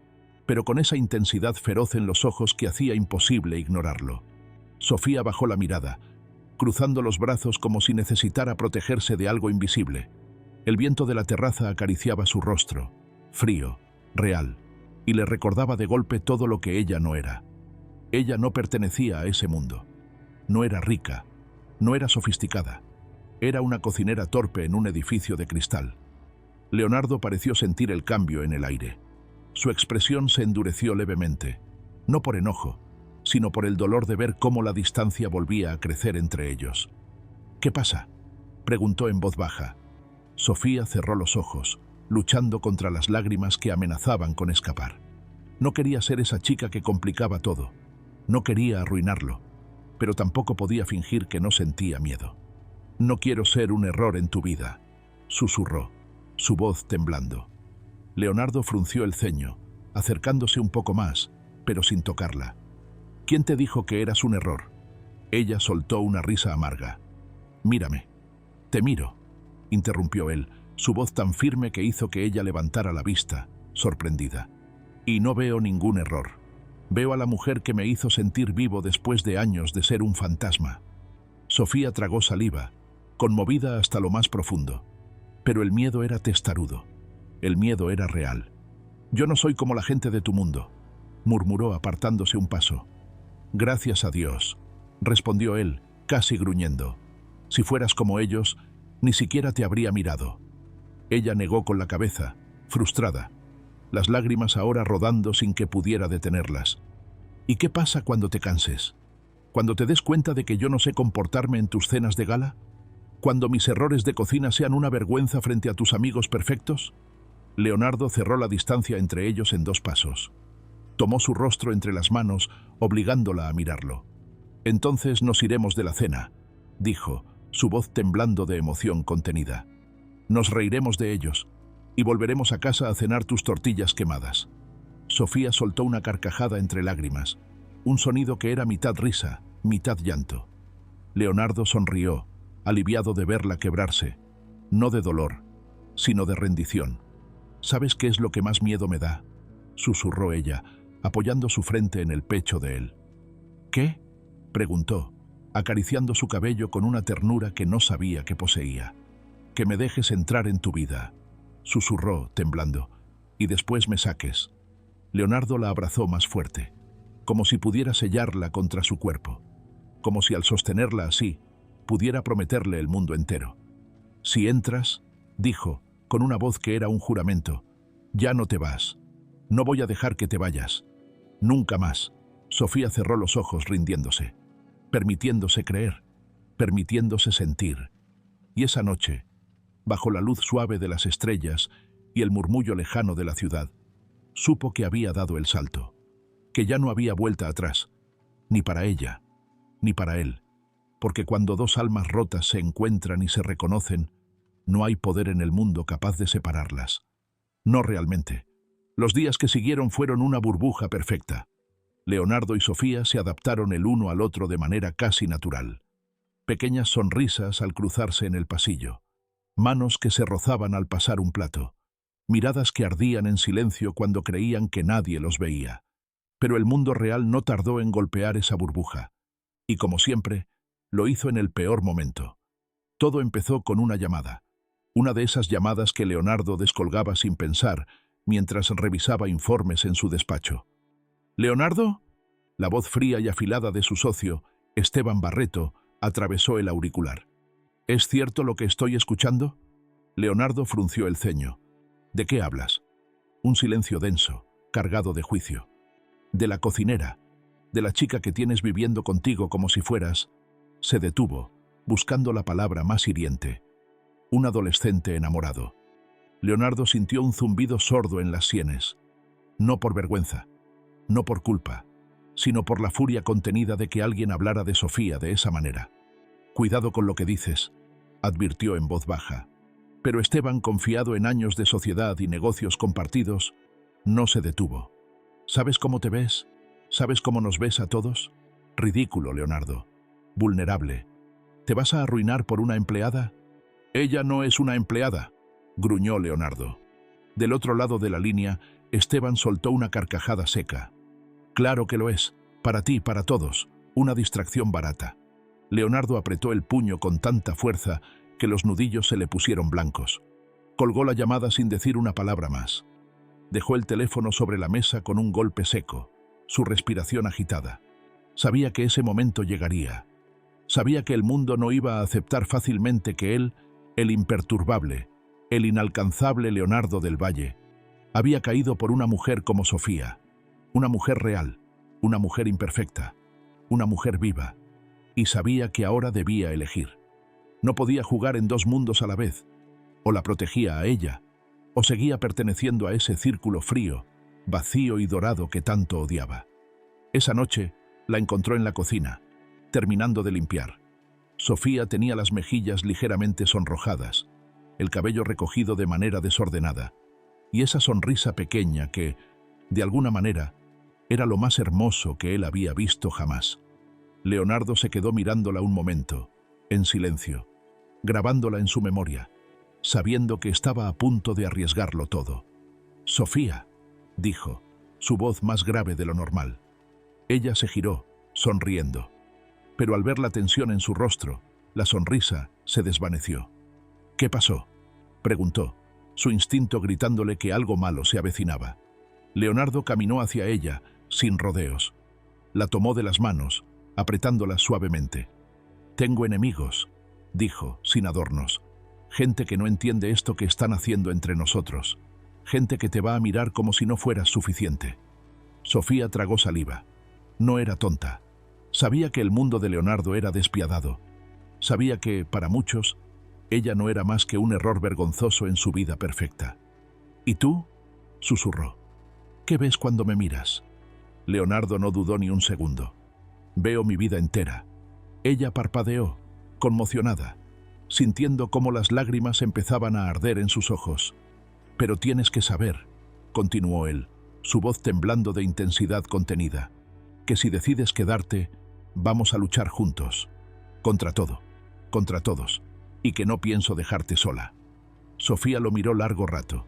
pero con esa intensidad feroz en los ojos que hacía imposible ignorarlo. Sofía bajó la mirada, cruzando los brazos como si necesitara protegerse de algo invisible. El viento de la terraza acariciaba su rostro, frío, real, y le recordaba de golpe todo lo que ella no era. Ella no pertenecía a ese mundo. No era rica, no era sofisticada. Era una cocinera torpe en un edificio de cristal. Leonardo pareció sentir el cambio en el aire. Su expresión se endureció levemente, no por enojo, sino por el dolor de ver cómo la distancia volvía a crecer entre ellos. «¿Qué pasa?», preguntó en voz baja. Sofía cerró los ojos, luchando contra las lágrimas que amenazaban con escapar. No quería ser esa chica que complicaba todo. No quería arruinarlo, pero tampoco podía fingir que no sentía miedo. «No quiero ser un error en tu vida», susurró, su voz temblando. Leonardo frunció el ceño, acercándose un poco más, pero sin tocarla. «¿Quién te dijo que eras un error?». Ella soltó una risa amarga. «Mírame». «Te miro», interrumpió él, su voz tan firme que hizo que ella levantara la vista, sorprendida. «Y no veo ningún error. Veo a la mujer que me hizo sentir vivo después de años de ser un fantasma». Sofía tragó saliva, conmovida hasta lo más profundo. Pero el miedo era testarudo. El miedo era real. «Yo no soy como la gente de tu mundo», murmuró apartándose un paso. «Gracias a Dios», respondió él, casi gruñendo. «Si fueras como ellos, ni siquiera te habría mirado». Ella negó con la cabeza, frustrada, las lágrimas ahora rodando sin que pudiera detenerlas. «¿Y qué pasa cuando te canses? ¿Cuando te des cuenta de que yo no sé comportarme en tus cenas de gala? ¿Cuando mis errores de cocina sean una vergüenza frente a tus amigos perfectos?». Leonardo cerró la distancia entre ellos en 2 pasos. Tomó su rostro entre las manos, obligándola a mirarlo. «Entonces nos iremos de la cena», dijo, su voz temblando de emoción contenida. «Nos reiremos de ellos y volveremos a casa a cenar tus tortillas quemadas». Sofía soltó una carcajada entre lágrimas, un sonido que era mitad risa, mitad llanto. Leonardo sonrió, aliviado de verla quebrarse, no de dolor, sino de rendición. «¿Sabes qué es lo que más miedo me da?», susurró ella, apoyando su frente en el pecho de él. «¿Qué?», preguntó, acariciando su cabello con una ternura que no sabía que poseía. «Que me dejes entrar en tu vida», susurró, temblando, «y después me saques». Leonardo la abrazó más fuerte, como si pudiera sellarla contra su cuerpo, como si al sostenerla así, pudiera prometerle el mundo entero. «Si entras», dijo, con una voz que era un juramento, «ya no te vas. No voy a dejar que te vayas. Nunca más». Sofía cerró los ojos rindiéndose, permitiéndose creer, permitiéndose sentir. Y esa noche, bajo la luz suave de las estrellas y el murmullo lejano de la ciudad, supo que había dado el salto, que ya no había vuelta atrás, ni para ella, ni para él, porque cuando 2 almas rotas se encuentran y se reconocen, no hay poder en el mundo capaz de separarlas. No realmente. Los días que siguieron fueron una burbuja perfecta. Leonardo y Sofía se adaptaron el uno al otro de manera casi natural. Pequeñas sonrisas al cruzarse en el pasillo, manos que se rozaban al pasar un plato, miradas que ardían en silencio cuando creían que nadie los veía. Pero el mundo real no tardó en golpear esa burbuja, y como siempre, lo hizo en el peor momento. Todo empezó con una llamada. Una de esas llamadas que Leonardo descolgaba sin pensar mientras revisaba informes en su despacho. «¿Leonardo?». La voz fría y afilada de su socio, Esteban Barreto, atravesó el auricular. «¿Es cierto lo que estoy escuchando?». Leonardo frunció el ceño. «¿De qué hablas?». Un silencio denso, cargado de juicio. «De la cocinera, de la chica que tienes viviendo contigo como si fueras». Se detuvo, buscando la palabra más hiriente. «Un adolescente enamorado». Leonardo sintió un zumbido sordo en las sienes. No por vergüenza, no por culpa, sino por la furia contenida de que alguien hablara de Sofía de esa manera. «Cuidado con lo que dices», advirtió en voz baja. Pero Esteban, confiado en años de sociedad y negocios compartidos, no se detuvo. «¿Sabes cómo te ves? ¿Sabes cómo nos ves a todos? Ridículo, Leonardo. Vulnerable. ¿Te vas a arruinar por una empleada?». «Ella no es una empleada», gruñó Leonardo. Del otro lado de la línea, Esteban soltó una carcajada seca. Claro que lo es, para ti, para todos, una distracción barata. Leonardo apretó el puño con tanta fuerza que los nudillos se le pusieron blancos. Colgó la llamada sin decir una palabra más. Dejó el teléfono sobre la mesa con un golpe seco, su respiración agitada. Sabía que ese momento llegaría. Sabía que el mundo no iba a aceptar fácilmente que él, el imperturbable, el inalcanzable Leonardo del Valle, había caído por una mujer como Sofía, una mujer real, una mujer imperfecta, una mujer viva, y sabía que ahora debía elegir. No podía jugar en dos mundos a la vez, o la protegía a ella, o seguía perteneciendo a ese círculo frío, vacío y dorado que tanto odiaba. Esa noche la encontró en la cocina, terminando de limpiar. Sofía tenía las mejillas ligeramente sonrojadas, el cabello recogido de manera desordenada, y esa sonrisa pequeña que, de alguna manera, era lo más hermoso que él había visto jamás. Leonardo se quedó mirándola un momento, en silencio, grabándola en su memoria, sabiendo que estaba a punto de arriesgarlo todo. «Sofía», dijo, su voz más grave de lo normal. Ella se giró, sonriendo. Pero al ver la tensión en su rostro, la sonrisa se desvaneció. «¿Qué pasó?», preguntó, su instinto gritándole que algo malo se avecinaba. Leonardo caminó hacia ella, sin rodeos. La tomó de las manos, apretándola suavemente. «Tengo enemigos», dijo, sin adornos. «Gente que no entiende esto que están haciendo entre nosotros. Gente que te va a mirar como si no fueras suficiente». Sofía tragó saliva. No era tonta. Sabía que el mundo de Leonardo era despiadado. Sabía que, para muchos, ella no era más que un error vergonzoso en su vida perfecta. «¿Y tú?», susurró. «¿Qué ves cuando me miras?». Leonardo no dudó ni un segundo. «Veo mi vida entera». Ella parpadeó, conmocionada, sintiendo cómo las lágrimas empezaban a arder en sus ojos. «Pero tienes que saber», continuó él, su voz temblando de intensidad contenida, «que si decides quedarte, vamos a luchar juntos. Contra todo, contra todos, y que no pienso dejarte sola». Sofía lo miró largo rato.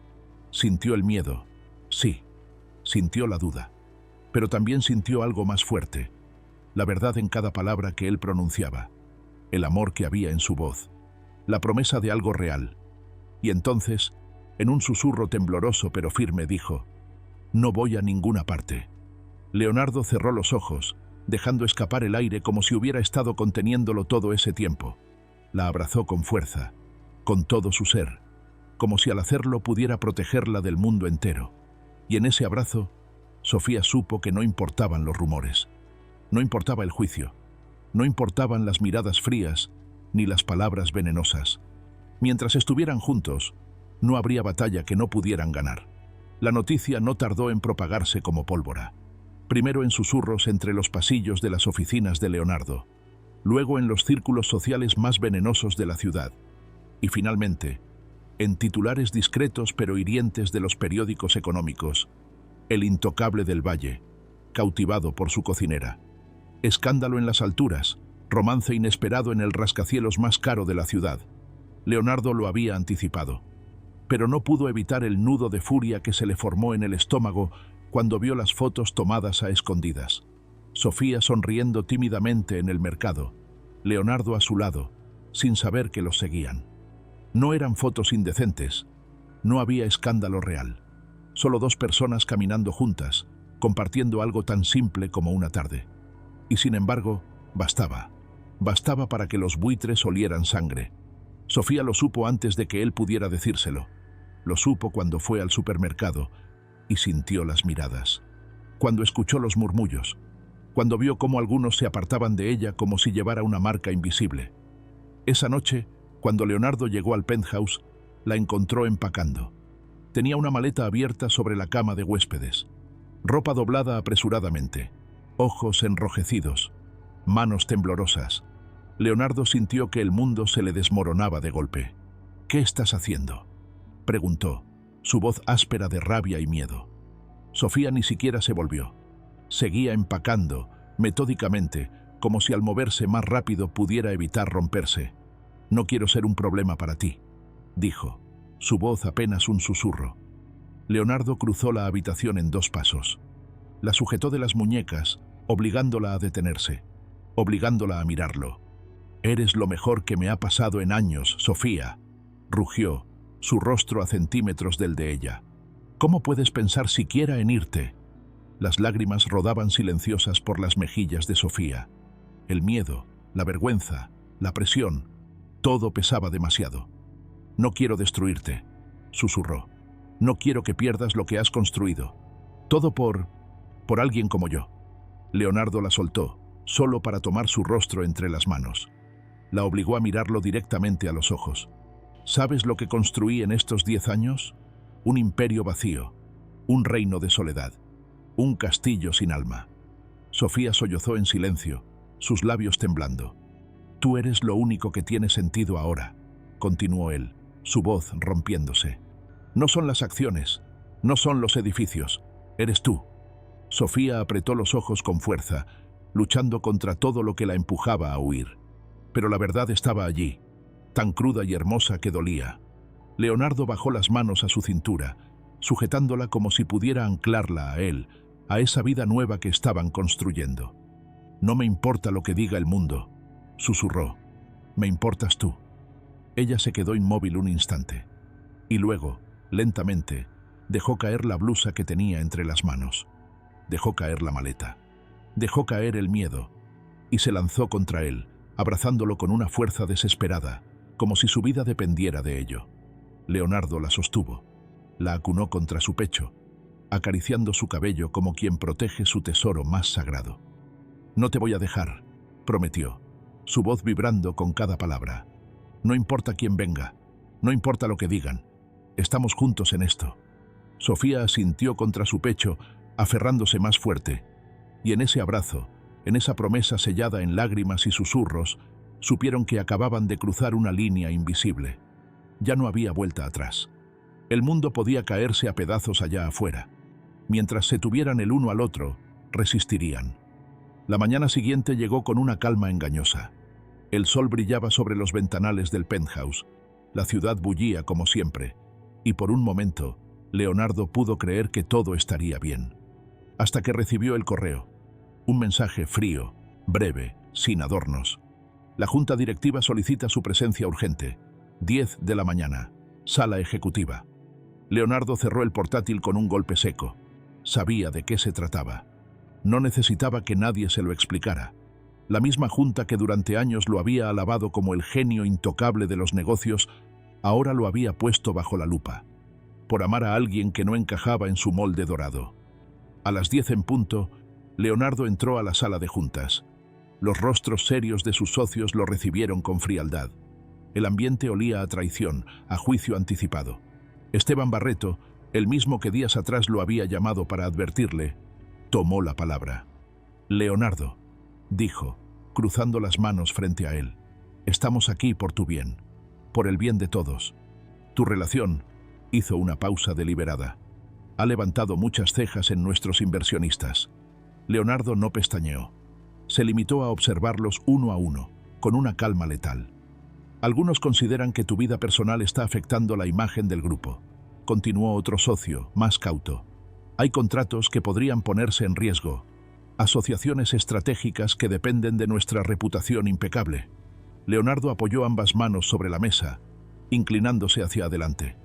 Sintió el miedo, sí, sintió la duda, pero también sintió algo más fuerte, la verdad en cada palabra que él pronunciaba, el amor que había en su voz, la promesa de algo real. Y entonces, en un susurro tembloroso pero firme, dijo: «No voy a ninguna parte». Leonardo cerró los ojos, dejando escapar el aire como si hubiera estado conteniéndolo todo ese tiempo. La abrazó con fuerza, con todo su ser, como si al hacerlo pudiera protegerla del mundo entero. Y en ese abrazo, Sofía supo que no importaban los rumores, no importaba el juicio, no importaban las miradas frías ni las palabras venenosas. Mientras estuvieran juntos, no habría batalla que no pudieran ganar. La noticia no tardó en propagarse como pólvora. Primero en susurros entre los pasillos de las oficinas de Leonardo, luego en los círculos sociales más venenosos de la ciudad, y finalmente, en titulares discretos pero hirientes de los periódicos económicos: «El intocable del Valle, cautivado por su cocinera». Escándalo en las alturas, romance inesperado en el rascacielos más caro de la ciudad. Leonardo lo había anticipado, pero no pudo evitar el nudo de furia que se le formó en el estómago cuando vio las fotos tomadas a escondidas. Sofía sonriendo tímidamente en el mercado, Leonardo a su lado, sin saber que los seguían. No eran fotos indecentes, no había escándalo real. Solo dos personas caminando juntas, compartiendo algo tan simple como una tarde. Y sin embargo, bastaba para que los buitres olieran sangre. Sofía lo supo antes de que él pudiera decírselo. Lo supo cuando fue al supermercado y sintió las miradas. Cuando escuchó los murmullos. Cuando vio cómo algunos se apartaban de ella como si llevara una marca invisible. Esa noche, cuando Leonardo llegó al penthouse, la encontró empacando. Tenía una maleta abierta sobre la cama de huéspedes. Ropa doblada apresuradamente. Ojos enrojecidos. Manos temblorosas. Leonardo sintió que el mundo se le desmoronaba de golpe. «¿Qué estás haciendo?», preguntó, su voz áspera de rabia y miedo. Sofía ni siquiera se volvió. Seguía empacando, metódicamente, como si al moverse más rápido pudiera evitar romperse. «No quiero ser un problema para ti», dijo, su voz apenas un susurro. Leonardo cruzó la habitación en 2 pasos. La sujetó de las muñecas, obligándola a detenerse, obligándola a mirarlo. «Eres lo mejor que me ha pasado en años, Sofía», rugió, su rostro a centímetros del de ella. «¿Cómo puedes pensar siquiera en irte?». Las lágrimas rodaban silenciosas por las mejillas de Sofía. El miedo, la vergüenza, la presión, todo pesaba demasiado. «No quiero destruirte», susurró. «No quiero que pierdas lo que has construido. Todo por alguien como yo». Leonardo la soltó, solo para tomar su rostro entre las manos. La obligó a mirarlo directamente a los ojos. «¿Sabes lo que construí en estos 10 años? Un imperio vacío, un reino de soledad, un castillo sin alma». Sofía sollozó en silencio, sus labios temblando. «Tú eres lo único que tiene sentido ahora», continuó él, su voz rompiéndose. «No son las acciones, no son los edificios, eres tú». Sofía apretó los ojos con fuerza, luchando contra todo lo que la empujaba a huir. Pero la verdad estaba allí, tan cruda y hermosa que dolía. Leonardo bajó las manos a su cintura, sujetándola como si pudiera anclarla a él, a esa vida nueva que estaban construyendo. «No me importa lo que diga el mundo», susurró. «Me importas tú». Ella se quedó inmóvil un instante. Y luego, lentamente, dejó caer la blusa que tenía entre las manos. Dejó caer la maleta. Dejó caer el miedo. Y se lanzó contra él, abrazándolo con una fuerza desesperada, como si su vida dependiera de ello. Leonardo la sostuvo. La acunó contra su pecho, acariciando su cabello como quien protege su tesoro más sagrado. «No te voy a dejar», prometió, su voz vibrando con cada palabra. «No importa quién venga, no importa lo que digan, estamos juntos en esto». Sofía asintió contra su pecho, aferrándose más fuerte, y en ese abrazo, en esa promesa sellada en lágrimas y susurros, supieron que acababan de cruzar una línea invisible. Ya no había vuelta atrás. El mundo podía caerse a pedazos allá afuera. Mientras se tuvieran el uno al otro, resistirían. La mañana siguiente llegó con una calma engañosa. El sol brillaba sobre los ventanales del penthouse. La ciudad bullía como siempre, y por un momento, Leonardo pudo creer que todo estaría bien. Hasta que recibió el correo. Un mensaje frío, breve, sin adornos. La junta directiva solicita su presencia urgente. 10 de la mañana. Sala ejecutiva. Leonardo cerró el portátil con un golpe seco. Sabía de qué se trataba. No necesitaba que nadie se lo explicara. La misma junta que durante años lo había alabado como el genio intocable de los negocios, ahora lo había puesto bajo la lupa, por amar a alguien que no encajaba en su molde dorado. A las 10 en punto, Leonardo entró a la sala de juntas. Los rostros serios de sus socios lo recibieron con frialdad. El ambiente olía a traición, a juicio anticipado. Esteban Barreto, el mismo que días atrás lo había llamado para advertirle, tomó la palabra. «Leonardo», dijo, cruzando las manos frente a él, «estamos aquí por tu bien, por el bien de todos. Tu relación», hizo una pausa deliberada, «ha levantado muchas cejas en nuestros inversionistas». Leonardo no pestañeó. Se limitó a observarlos uno a uno, con una calma letal. «Algunos consideran que tu vida personal está afectando la imagen del grupo», continuó otro socio, más cauto. «Hay contratos que podrían ponerse en riesgo, asociaciones estratégicas que dependen de nuestra reputación impecable». Leonardo apoyó ambas manos sobre la mesa, inclinándose hacia adelante.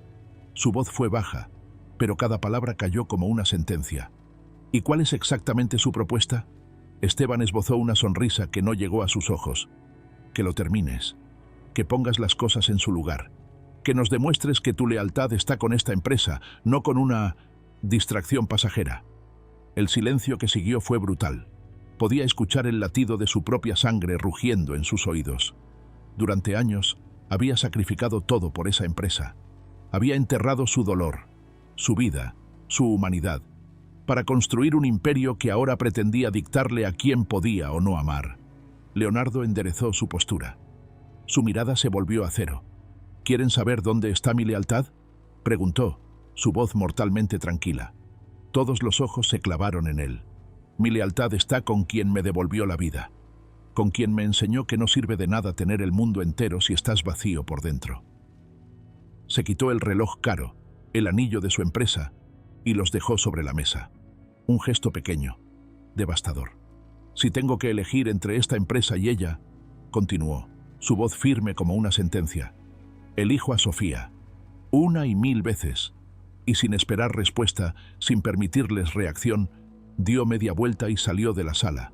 Su voz fue baja, pero cada palabra cayó como una sentencia. «¿Y cuál es exactamente su propuesta?». Esteban esbozó una sonrisa que no llegó a sus ojos. «Que lo termines, que pongas las cosas en su lugar, que nos demuestres que tu lealtad está con esta empresa, no con una distracción pasajera». El silencio que siguió fue brutal. Podía escuchar el latido de su propia sangre rugiendo en sus oídos. Durante años, había sacrificado todo por esa empresa. Había enterrado su dolor, su vida, su humanidad, para construir un imperio que ahora pretendía dictarle a quién podía o no amar. Leonardo enderezó su postura. Su mirada se volvió a cero. «¿Quieren saber dónde está mi lealtad?», preguntó, su voz mortalmente tranquila. Todos los ojos se clavaron en él. «Mi lealtad está con quien me devolvió la vida, con quien me enseñó que no sirve de nada tener el mundo entero si estás vacío por dentro». Se quitó el reloj caro, el anillo de su empresa, y los dejó sobre la mesa. Un gesto pequeño, devastador. Si tengo que elegir entre esta empresa y ella, continuó, su voz firme como una sentencia, elijo a Sofía, una y mil veces. Y sin esperar respuesta, sin permitirles reacción, dio media vuelta y salió de la sala,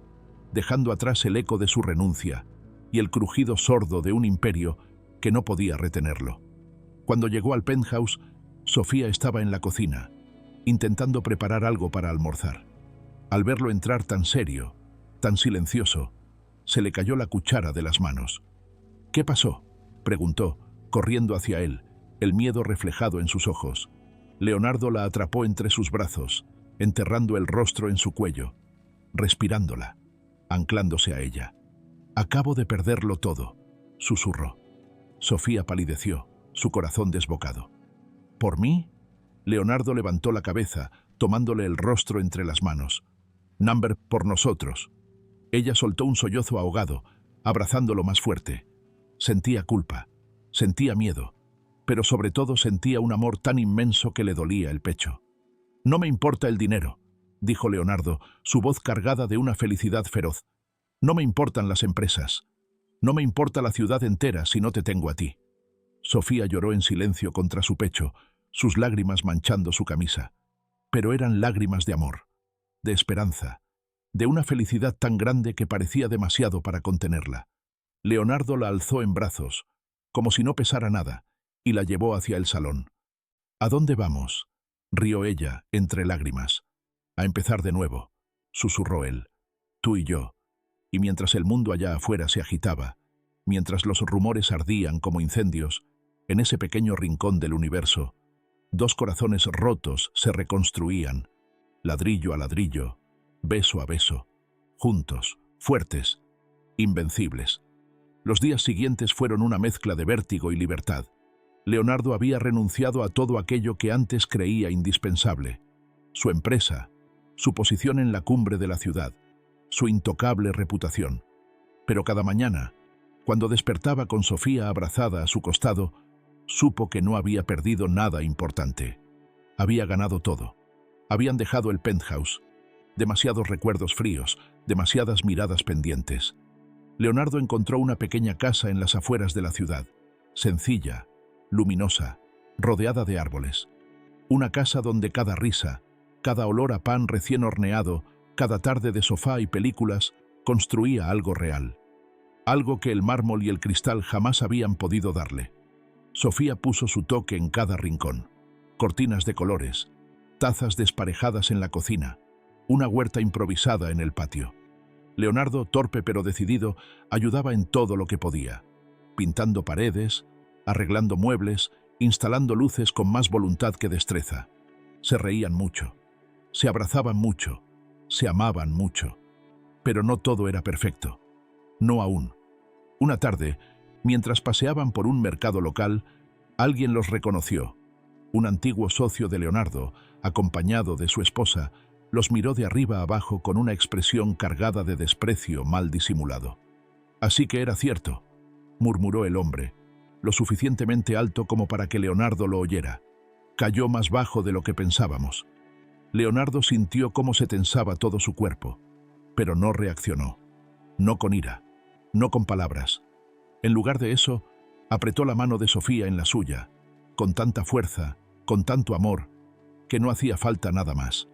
dejando atrás el eco de su renuncia y el crujido sordo de un imperio que no podía retenerlo. Cuando llegó al penthouse, Sofía estaba en la cocina, intentando preparar algo para almorzar. Al verlo entrar tan serio, tan silencioso, se le cayó la cuchara de las manos. «¿Qué pasó?», preguntó, corriendo hacia él, el miedo reflejado en sus ojos. Leonardo la atrapó entre sus brazos, enterrando el rostro en su cuello, respirándola, anclándose a ella. «Acabo de perderlo todo», susurró. Sofía palideció, su corazón desbocado. «¿Por mí?». Leonardo levantó la cabeza, tomándole el rostro entre las manos. «Number, por nosotros». Ella soltó un sollozo ahogado, abrazándolo más fuerte. Sentía culpa, sentía miedo, pero sobre todo sentía un amor tan inmenso que le dolía el pecho. «No me importa el dinero», dijo Leonardo, su voz cargada de una felicidad feroz. «No me importan las empresas. No me importa la ciudad entera si no te tengo a ti». Sofía lloró en silencio contra su pecho, sus lágrimas manchando su camisa. Pero eran lágrimas de amor, de esperanza, de una felicidad tan grande que parecía demasiado para contenerla. Leonardo la alzó en brazos, como si no pesara nada, y la llevó hacia el salón. «¿A dónde vamos?», rió ella, entre lágrimas. «A empezar de nuevo», susurró él. «Tú y yo». Y mientras el mundo allá afuera se agitaba, mientras los rumores ardían como incendios, en ese pequeño rincón del universo, dos corazones rotos se reconstruían, ladrillo a ladrillo, beso a beso, juntos, fuertes, invencibles. Los días siguientes fueron una mezcla de vértigo y libertad. Leonardo había renunciado a todo aquello que antes creía indispensable. Su empresa, su posición en la cumbre de la ciudad, su intocable reputación. Pero cada mañana, cuando despertaba con Sofía abrazada a su costado, supo que no había perdido nada importante. Había ganado todo. Habían dejado el penthouse. Demasiados recuerdos fríos, demasiadas miradas pendientes. Leonardo encontró una pequeña casa en las afueras de la ciudad, sencilla, luminosa, rodeada de árboles. Una casa donde cada risa, cada olor a pan recién horneado, cada tarde de sofá y películas, construía algo real. Algo que el mármol y el cristal jamás habían podido darle. Sofía puso su toque en cada rincón. Cortinas de colores, tazas desparejadas en la cocina, una huerta improvisada en el patio. Leonardo, torpe pero decidido, ayudaba en todo lo que podía, pintando paredes, arreglando muebles, instalando luces con más voluntad que destreza. Se reían mucho, se abrazaban mucho, se amaban mucho. Pero no todo era perfecto. No aún. Una tarde, mientras paseaban por un mercado local, alguien los reconoció. Un antiguo socio de Leonardo, acompañado de su esposa, los miró de arriba abajo con una expresión cargada de desprecio mal disimulado. «Así que era cierto», murmuró el hombre, lo suficientemente alto como para que Leonardo lo oyera. Cayó más bajo de lo que pensábamos. Leonardo sintió cómo se tensaba todo su cuerpo, pero no reaccionó. No con ira, no con palabras. En lugar de eso, apretó la mano de Sofía en la suya, con tanta fuerza, con tanto amor, que no hacía falta nada más.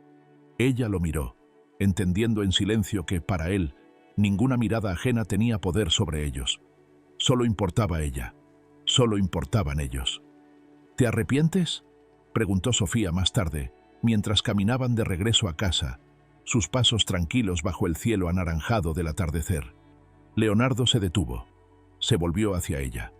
Ella lo miró, entendiendo en silencio que, para él, ninguna mirada ajena tenía poder sobre ellos. Solo importaba ella, solo importaban ellos. «¿Te arrepientes?», preguntó Sofía más tarde, mientras caminaban de regreso a casa, sus pasos tranquilos bajo el cielo anaranjado del atardecer. Leonardo se detuvo, se volvió hacia ella.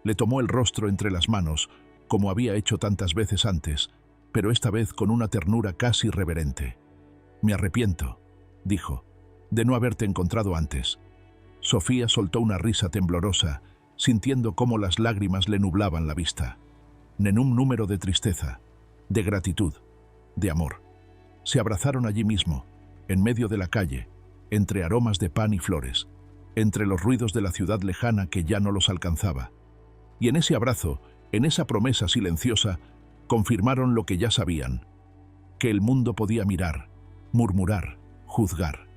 Le tomó el rostro entre las manos, como había hecho tantas veces antes, pero esta vez con una ternura casi reverente. «Me arrepiento», dijo, «de no haberte encontrado antes». Sofía soltó una risa temblorosa, sintiendo cómo las lágrimas le nublaban la vista. Un número de tristeza, de gratitud, de amor. Se abrazaron allí mismo, en medio de la calle, entre aromas de pan y flores, entre los ruidos de la ciudad lejana que ya no los alcanzaba. Y en ese abrazo, en esa promesa silenciosa, confirmaron lo que ya sabían, porque el mundo podía mirar, murmurar, juzgar,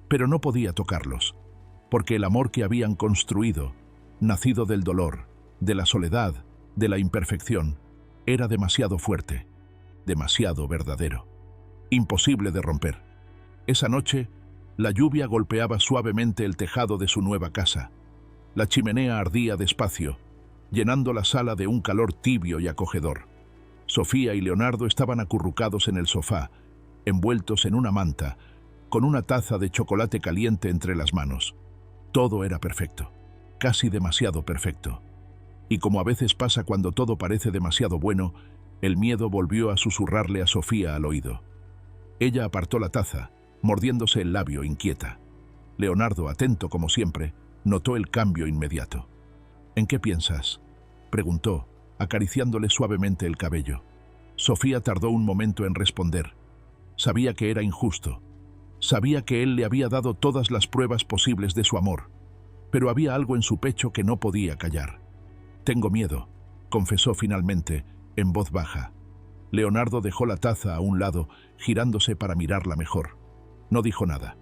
pero no podía tocarlos, porque el amor que habían construido, nacido del dolor, de la soledad, de la imperfección, era demasiado fuerte, demasiado verdadero, imposible de romper. Esa noche, la lluvia golpeaba suavemente el tejado de su nueva casa. La chimenea ardía despacio, llenando la sala de un calor tibio y acogedor. Sofía y Leonardo estaban acurrucados en el sofá, envueltos en una manta, con una taza de chocolate caliente entre las manos. Todo era perfecto, casi demasiado perfecto. Y como a veces pasa cuando todo parece demasiado bueno, el miedo volvió a susurrarle a Sofía al oído. Ella apartó la taza, mordiéndose el labio, inquieta. Leonardo, atento como siempre, notó el cambio inmediato. «¿En qué piensas?», preguntó, acariciándole suavemente el cabello. Sofía tardó un momento en responder. Sabía que era injusto. Sabía que él le había dado todas las pruebas posibles de su amor, pero había algo en su pecho que no podía callar. «Tengo miedo», confesó finalmente, en voz baja. Leonardo dejó la taza a un lado, girándose para mirarla mejor. No dijo nada.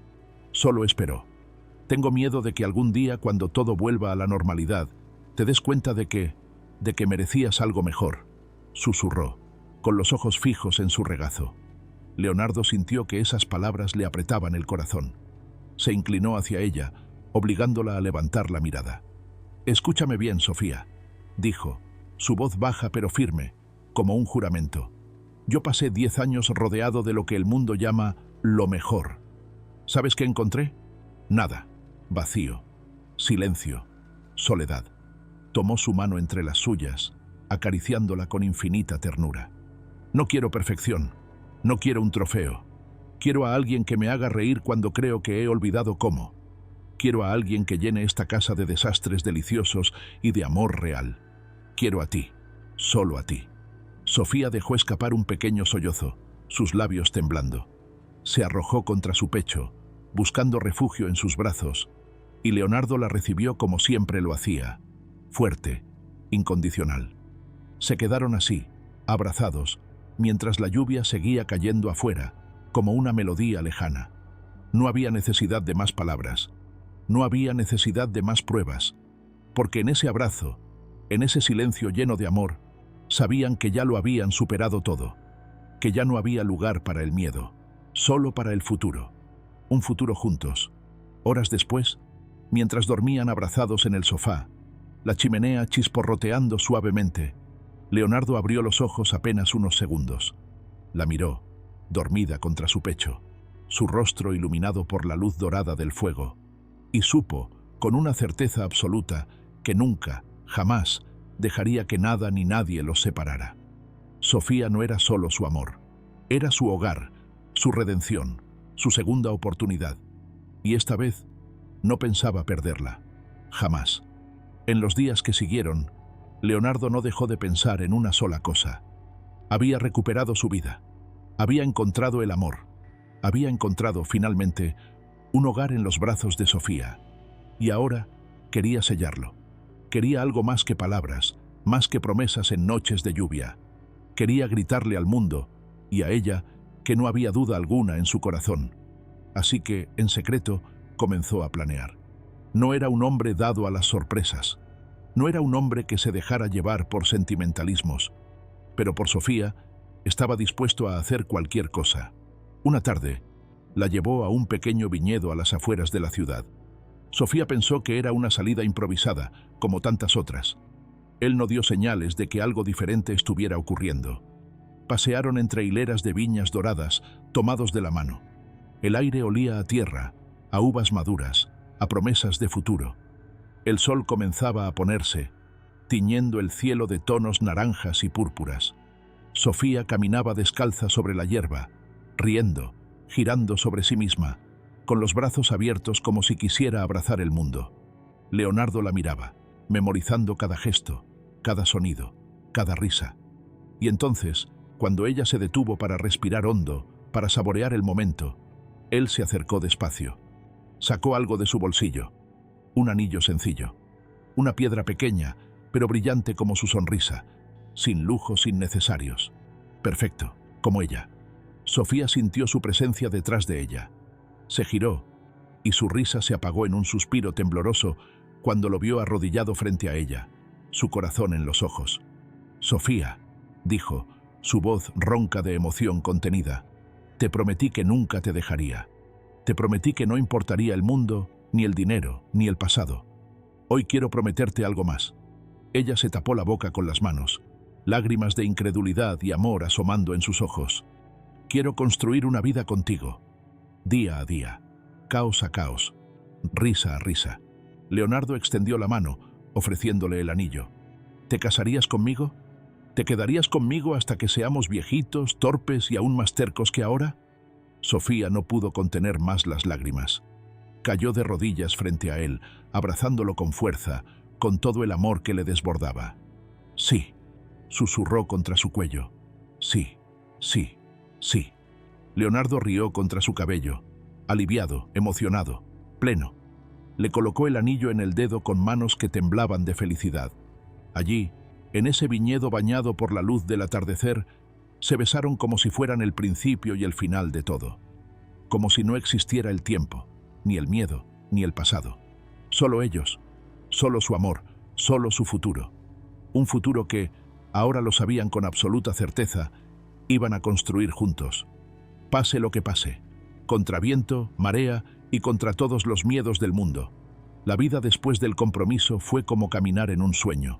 Solo esperó. «Tengo miedo de que algún día, cuando todo vuelva a la normalidad, te des cuenta de que merecías algo mejor», susurró, con los ojos fijos en su regazo. Leonardo sintió que esas palabras le apretaban el corazón. Se inclinó hacia ella, obligándola a levantar la mirada. «Escúchame bien, Sofía», dijo, su voz baja pero firme, como un juramento. «Yo pasé 10 años rodeado de lo que el mundo llama lo mejor. ¿Sabes qué encontré? Nada. Vacío, silencio, soledad». Tomó su mano entre las suyas, acariciándola con infinita ternura. «No quiero perfección, no quiero un trofeo. Quiero a alguien que me haga reír cuando creo que he olvidado cómo. Quiero a alguien que llene esta casa de desastres deliciosos y de amor real. Quiero a ti, solo a ti». Sofía dejó escapar un pequeño sollozo, sus labios temblando. Se arrojó contra su pecho, buscando refugio en sus brazos, y Leonardo la recibió como siempre lo hacía, fuerte, incondicional. Se quedaron así, abrazados, mientras la lluvia seguía cayendo afuera, como una melodía lejana. No había necesidad de más palabras, no había necesidad de más pruebas, porque en ese abrazo, en ese silencio lleno de amor, sabían que ya lo habían superado todo, que ya no había lugar para el miedo, solo para el futuro. Un futuro juntos. Horas después, mientras dormían abrazados en el sofá, la chimenea chisporroteando suavemente, Leonardo abrió los ojos apenas unos segundos. La miró, dormida contra su pecho, su rostro iluminado por la luz dorada del fuego, y supo, con una certeza absoluta, que nunca, jamás, dejaría que nada ni nadie los separara. Sofía no era solo su amor, era su hogar, su redención, su segunda oportunidad. Y esta vez no pensaba perderla, jamás. En los días que siguieron, Leonardo no dejó de pensar en una sola cosa. Había recuperado su vida, había encontrado el amor, había encontrado finalmente un hogar en los brazos de Sofía, y ahora quería sellarlo. Quería algo más que palabras, más que promesas en noches de lluvia. Quería gritarle al mundo, y a ella, que no había duda alguna en su corazón. Así que, en secreto, comenzó a planear. No era un hombre dado a las sorpresas. No era un hombre que se dejara llevar por sentimentalismos. Pero por Sofía, estaba dispuesto a hacer cualquier cosa. Una tarde, la llevó a un pequeño viñedo a las afueras de la ciudad. Sofía pensó que era una salida improvisada, como tantas otras. Él no dio señales de que algo diferente estuviera ocurriendo. Pasearon entre hileras de viñas doradas, tomados de la mano. El aire olía a tierra, a uvas maduras, a promesas de futuro. El sol comenzaba a ponerse, tiñendo el cielo de tonos naranjas y púrpuras. Sofía caminaba descalza sobre la hierba, riendo, girando sobre sí misma, con los brazos abiertos como si quisiera abrazar el mundo. Leonardo la miraba, memorizando cada gesto, cada sonido, cada risa. Y entonces, cuando ella se detuvo para respirar hondo, para saborear el momento, él se acercó despacio. Sacó algo de su bolsillo, un anillo sencillo, una piedra pequeña, pero brillante como su sonrisa, sin lujos innecesarios. Perfecto, como ella. Sofía sintió su presencia detrás de ella. Se giró, y su risa se apagó en un suspiro tembloroso cuando lo vio arrodillado frente a ella, su corazón en los ojos. «Sofía», dijo, su voz ronca de emoción contenida, «te prometí que nunca te dejaría. Te prometí que no importaría el mundo, ni el dinero, ni el pasado. Hoy quiero prometerte algo más». Ella se tapó la boca con las manos, lágrimas de incredulidad y amor asomando en sus ojos. «Quiero construir una vida contigo, día a día, caos a caos, risa a risa». Leonardo extendió la mano, ofreciéndole el anillo. «¿Te casarías conmigo? ¿Te quedarías conmigo hasta que seamos viejitos, torpes y aún más tercos que ahora?» Sofía no pudo contener más las lágrimas. Cayó de rodillas frente a él, abrazándolo con fuerza, con todo el amor que le desbordaba. «Sí», susurró contra su cuello. «Sí, sí, sí». Leonardo rió contra su cabello, aliviado, emocionado, pleno. Le colocó el anillo en el dedo con manos que temblaban de felicidad. Allí, en ese viñedo bañado por la luz del atardecer, se besaron como si fueran el principio y el final de todo. Como si no existiera el tiempo, ni el miedo, ni el pasado. Solo ellos, solo su amor, solo su futuro. Un futuro que, ahora lo sabían con absoluta certeza, iban a construir juntos. Pase lo que pase, contra viento, marea y contra todos los miedos del mundo. La vida después del compromiso fue como caminar en un sueño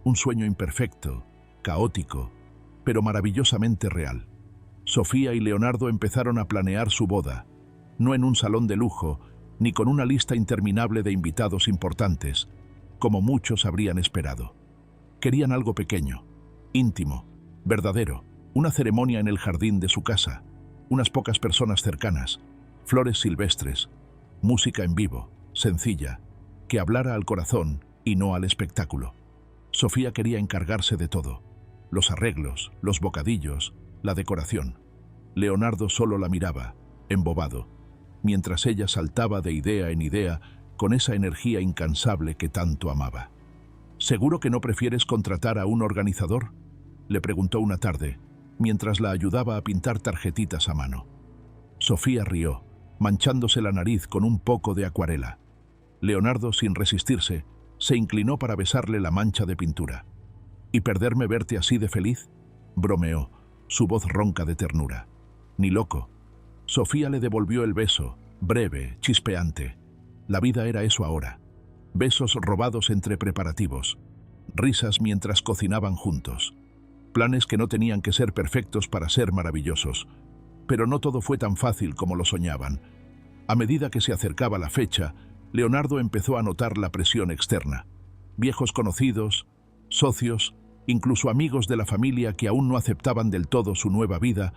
imperfecto, caótico, pero maravillosamente real. Sofía y Leonardo empezaron a planear su boda, no en un salón de lujo, ni con una lista interminable de invitados importantes, como muchos habrían esperado. Querían algo pequeño, íntimo, verdadero, una ceremonia en el jardín de su casa, unas pocas personas cercanas, flores silvestres, música en vivo, sencilla, que hablara al corazón y no al espectáculo. Sofía quería encargarse de todo, los arreglos, los bocadillos, la decoración. Leonardo solo la miraba, embobado, mientras ella saltaba de idea en idea con esa energía incansable que tanto amaba. «¿Seguro que no prefieres contratar a un organizador?», le preguntó una tarde, mientras la ayudaba a pintar tarjetitas a mano. Sofía rió, manchándose la nariz con un poco de acuarela. Leonardo, sin resistirse, se inclinó para besarle la mancha de pintura. «¿Y perderme verte así de feliz?», bromeó, su voz ronca de ternura. «Ni loco». Sofía le devolvió el beso, breve, chispeante. La vida era eso ahora. Besos robados entre preparativos, risas mientras cocinaban juntos. Planes que no tenían que ser perfectos para ser maravillosos. Pero no todo fue tan fácil como lo soñaban. A medida que se acercaba la fecha, Leonardo empezó a notar la presión externa. Viejos conocidos, socios, incluso amigos de la familia que aún no aceptaban del todo su nueva vida,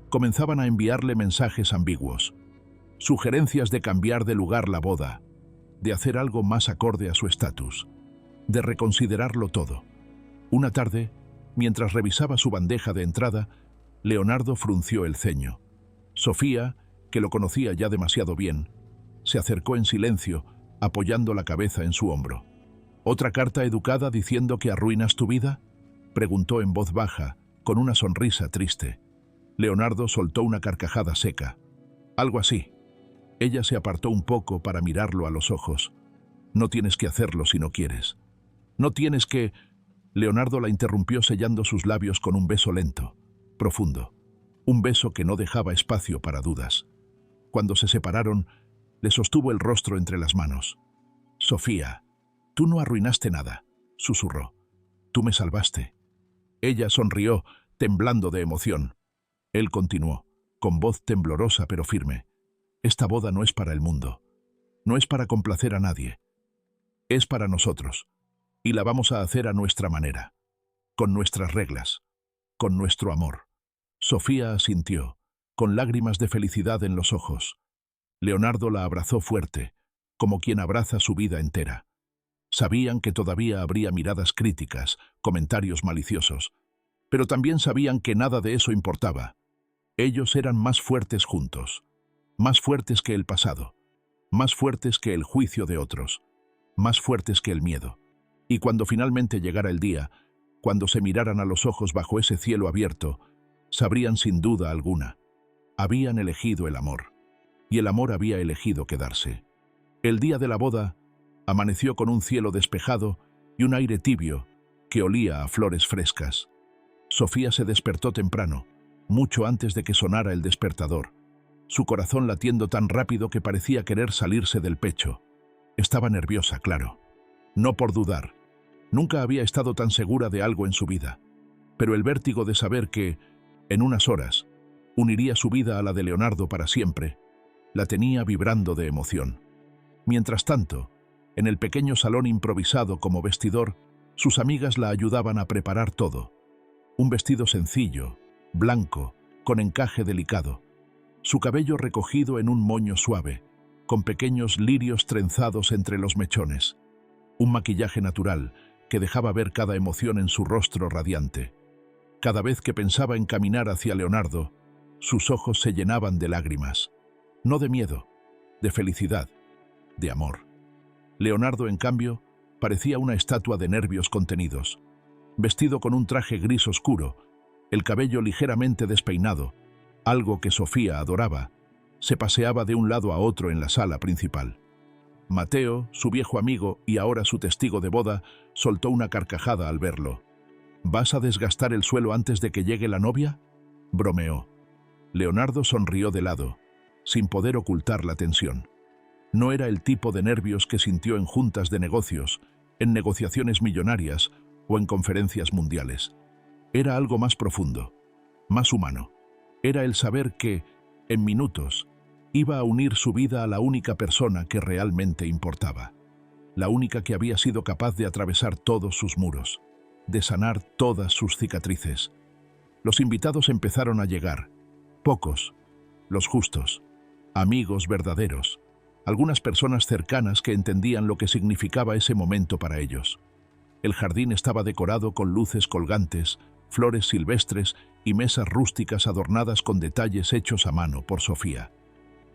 comenzaban a enviarle mensajes ambiguos. Sugerencias de cambiar de lugar la boda, de hacer algo más acorde a su estatus, de reconsiderarlo todo. Una tarde, mientras revisaba su bandeja de entrada, Leonardo frunció el ceño. Sofía, que lo conocía ya demasiado bien, se acercó en silencio, apoyando la cabeza en su hombro. «¿Otra carta educada diciendo que arruinas tu vida?», preguntó en voz baja, con una sonrisa triste. Leonardo soltó una carcajada seca. «Algo así». Ella se apartó un poco para mirarlo a los ojos. «No tienes que hacerlo si no quieres. No tienes que...» Leonardo la interrumpió sellando sus labios con un beso lento, profundo. Un beso que no dejaba espacio para dudas. Cuando se separaron, le sostuvo el rostro entre las manos. «Sofía, tú no arruinaste nada», susurró. «Tú me salvaste». Ella sonrió, temblando de emoción. Él continuó, con voz temblorosa pero firme. «Esta boda no es para el mundo. No es para complacer a nadie. Es para nosotros. Y la vamos a hacer a nuestra manera. Con nuestras reglas. Con nuestro amor». Sofía asintió, con lágrimas de felicidad en los ojos. Leonardo la abrazó fuerte, como quien abraza su vida entera. Sabían que todavía habría miradas críticas, comentarios maliciosos, pero también sabían que nada de eso importaba. Ellos eran más fuertes juntos, más fuertes que el pasado, más fuertes que el juicio de otros, más fuertes que el miedo. Y cuando finalmente llegara el día, cuando se miraran a los ojos bajo ese cielo abierto, sabrían sin duda alguna Habían elegido el amor, y el amor había elegido quedarse. El día de la boda amaneció con un cielo despejado y un aire tibio que olía a flores frescas. Sofía se despertó temprano, mucho antes de que sonara el despertador, su corazón latiendo tan rápido que parecía querer salirse del pecho. Estaba nerviosa, claro. No por dudar. Nunca había estado tan segura de algo en su vida. Pero el vértigo de saber que, en unas horas, uniría su vida a la de Leonardo para siempre, la tenía vibrando de emoción. Mientras tanto, en el pequeño salón improvisado como vestidor, sus amigas la ayudaban a preparar todo. Un vestido sencillo, blanco, con encaje delicado. Su cabello recogido en un moño suave, con pequeños lirios trenzados entre los mechones. Un maquillaje natural que dejaba ver cada emoción en su rostro radiante. Cada vez que pensaba en caminar hacia Leonardo, sus ojos se llenaban de lágrimas. No de miedo, de felicidad, de amor. Leonardo, en cambio, parecía una estatua de nervios contenidos. Vestido con un traje gris oscuro, el cabello ligeramente despeinado, algo que Sofía adoraba, se paseaba de un lado a otro en la sala principal. Mateo, su viejo amigo y ahora su testigo de boda, soltó una carcajada al verlo. ¿Vas a desgastar el suelo antes de que llegue la novia?, bromeó. Leonardo sonrió de lado, sin poder ocultar la tensión. No era el tipo de nervios que sintió en juntas de negocios, en negociaciones millonarias o en conferencias mundiales. Era algo más profundo, más humano. Era el saber que, en minutos, iba a unir su vida a la única persona que realmente importaba. La única que había sido capaz de atravesar todos sus muros, de sanar todas sus cicatrices. Los invitados empezaron a llegar. Pocos, los justos, amigos verdaderos, algunas personas cercanas que entendían lo que significaba ese momento para ellos. El jardín estaba decorado con luces colgantes, flores silvestres y mesas rústicas adornadas con detalles hechos a mano por Sofía.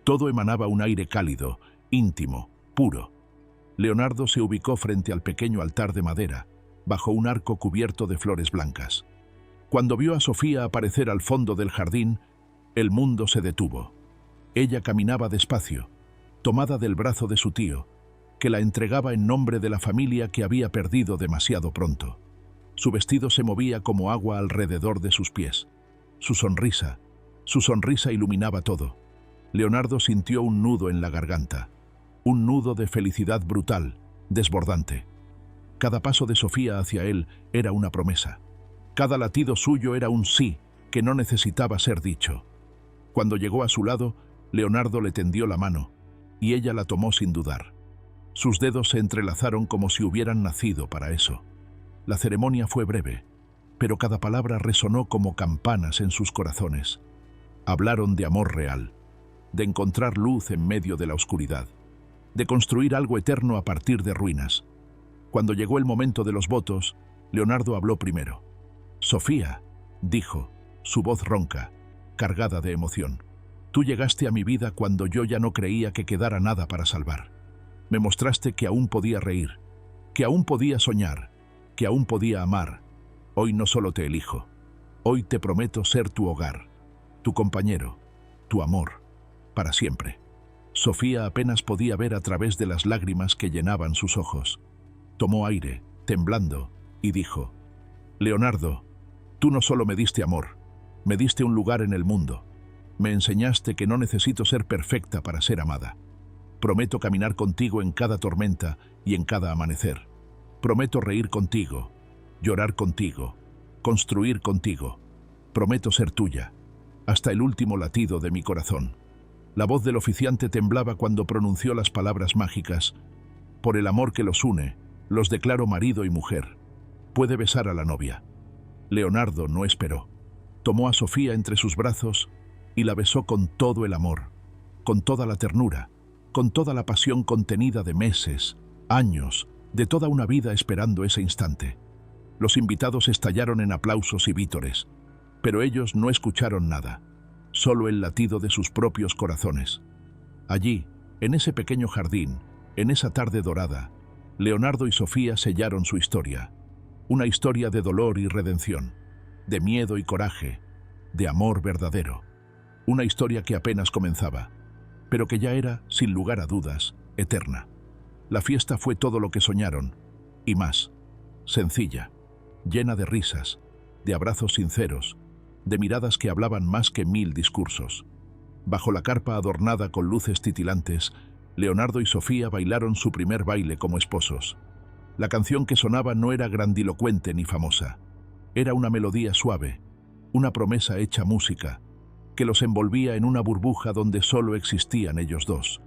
Todo emanaba un aire cálido, íntimo, puro. Leonardo se ubicó frente al pequeño altar de madera, bajo un arco cubierto de flores blancas. Cuando vio a Sofía aparecer al fondo del jardín, el mundo se detuvo. Ella caminaba despacio, tomada del brazo de su tío, que la entregaba en nombre de la familia que había perdido demasiado pronto. Su vestido se movía como agua alrededor de sus pies. Su sonrisa iluminaba todo. Leonardo sintió un nudo en la garganta, un nudo de felicidad brutal, desbordante. Cada paso de Sofía hacia él era una promesa. Cada latido suyo era un sí que no necesitaba ser dicho. Cuando llegó a su lado, Leonardo le tendió la mano, y ella la tomó sin dudar. Sus dedos se entrelazaron como si hubieran nacido para eso. La ceremonia fue breve, pero cada palabra resonó como campanas en sus corazones. Hablaron de amor real, de encontrar luz en medio de la oscuridad, de construir algo eterno a partir de ruinas. Cuando llegó el momento de los votos, Leonardo habló primero. «Sofía», dijo, su voz ronca, cargada de emoción. «Tú llegaste a mi vida cuando yo ya no creía que quedara nada para salvar. Me mostraste que aún podía reír, que aún podía soñar, que aún podía amar. Hoy no solo te elijo, hoy te prometo ser tu hogar, tu compañero, tu amor, para siempre». Sofía apenas podía ver a través de las lágrimas que llenaban sus ojos. Tomó aire, temblando, y dijo: «Leonardo, tú no solo me diste amor, me diste un lugar en el mundo. Me enseñaste que no necesito ser perfecta para ser amada. Prometo caminar contigo en cada tormenta y en cada amanecer. Prometo reír contigo, llorar contigo, construir contigo. Prometo ser tuya, hasta el último latido de mi corazón». La voz del oficiante temblaba cuando pronunció las palabras mágicas. «Por el amor que los une, los declaro marido y mujer. Puede besar a la novia». Leonardo no esperó. Tomó a Sofía entre sus brazos y la besó con todo el amor, con toda la ternura, con toda la pasión contenida de meses, años, de toda una vida esperando ese instante. Los invitados estallaron en aplausos y vítores, pero ellos no escucharon nada, solo el latido de sus propios corazones. Allí, en ese pequeño jardín, en esa tarde dorada, Leonardo y Sofía sellaron su historia. Una historia de dolor y redención, de miedo y coraje, de amor verdadero. Una historia que apenas comenzaba, pero que ya era, sin lugar a dudas, eterna. La fiesta fue todo lo que soñaron, y más. Sencilla, llena de risas, de abrazos sinceros, de miradas que hablaban más que 1000 discursos. Bajo la carpa adornada con luces titilantes, Leonardo y Sofía bailaron su primer baile como esposos. La canción que sonaba no era grandilocuente ni famosa. Era una melodía suave, una promesa hecha música, que los envolvía en una burbuja donde solo existían ellos dos.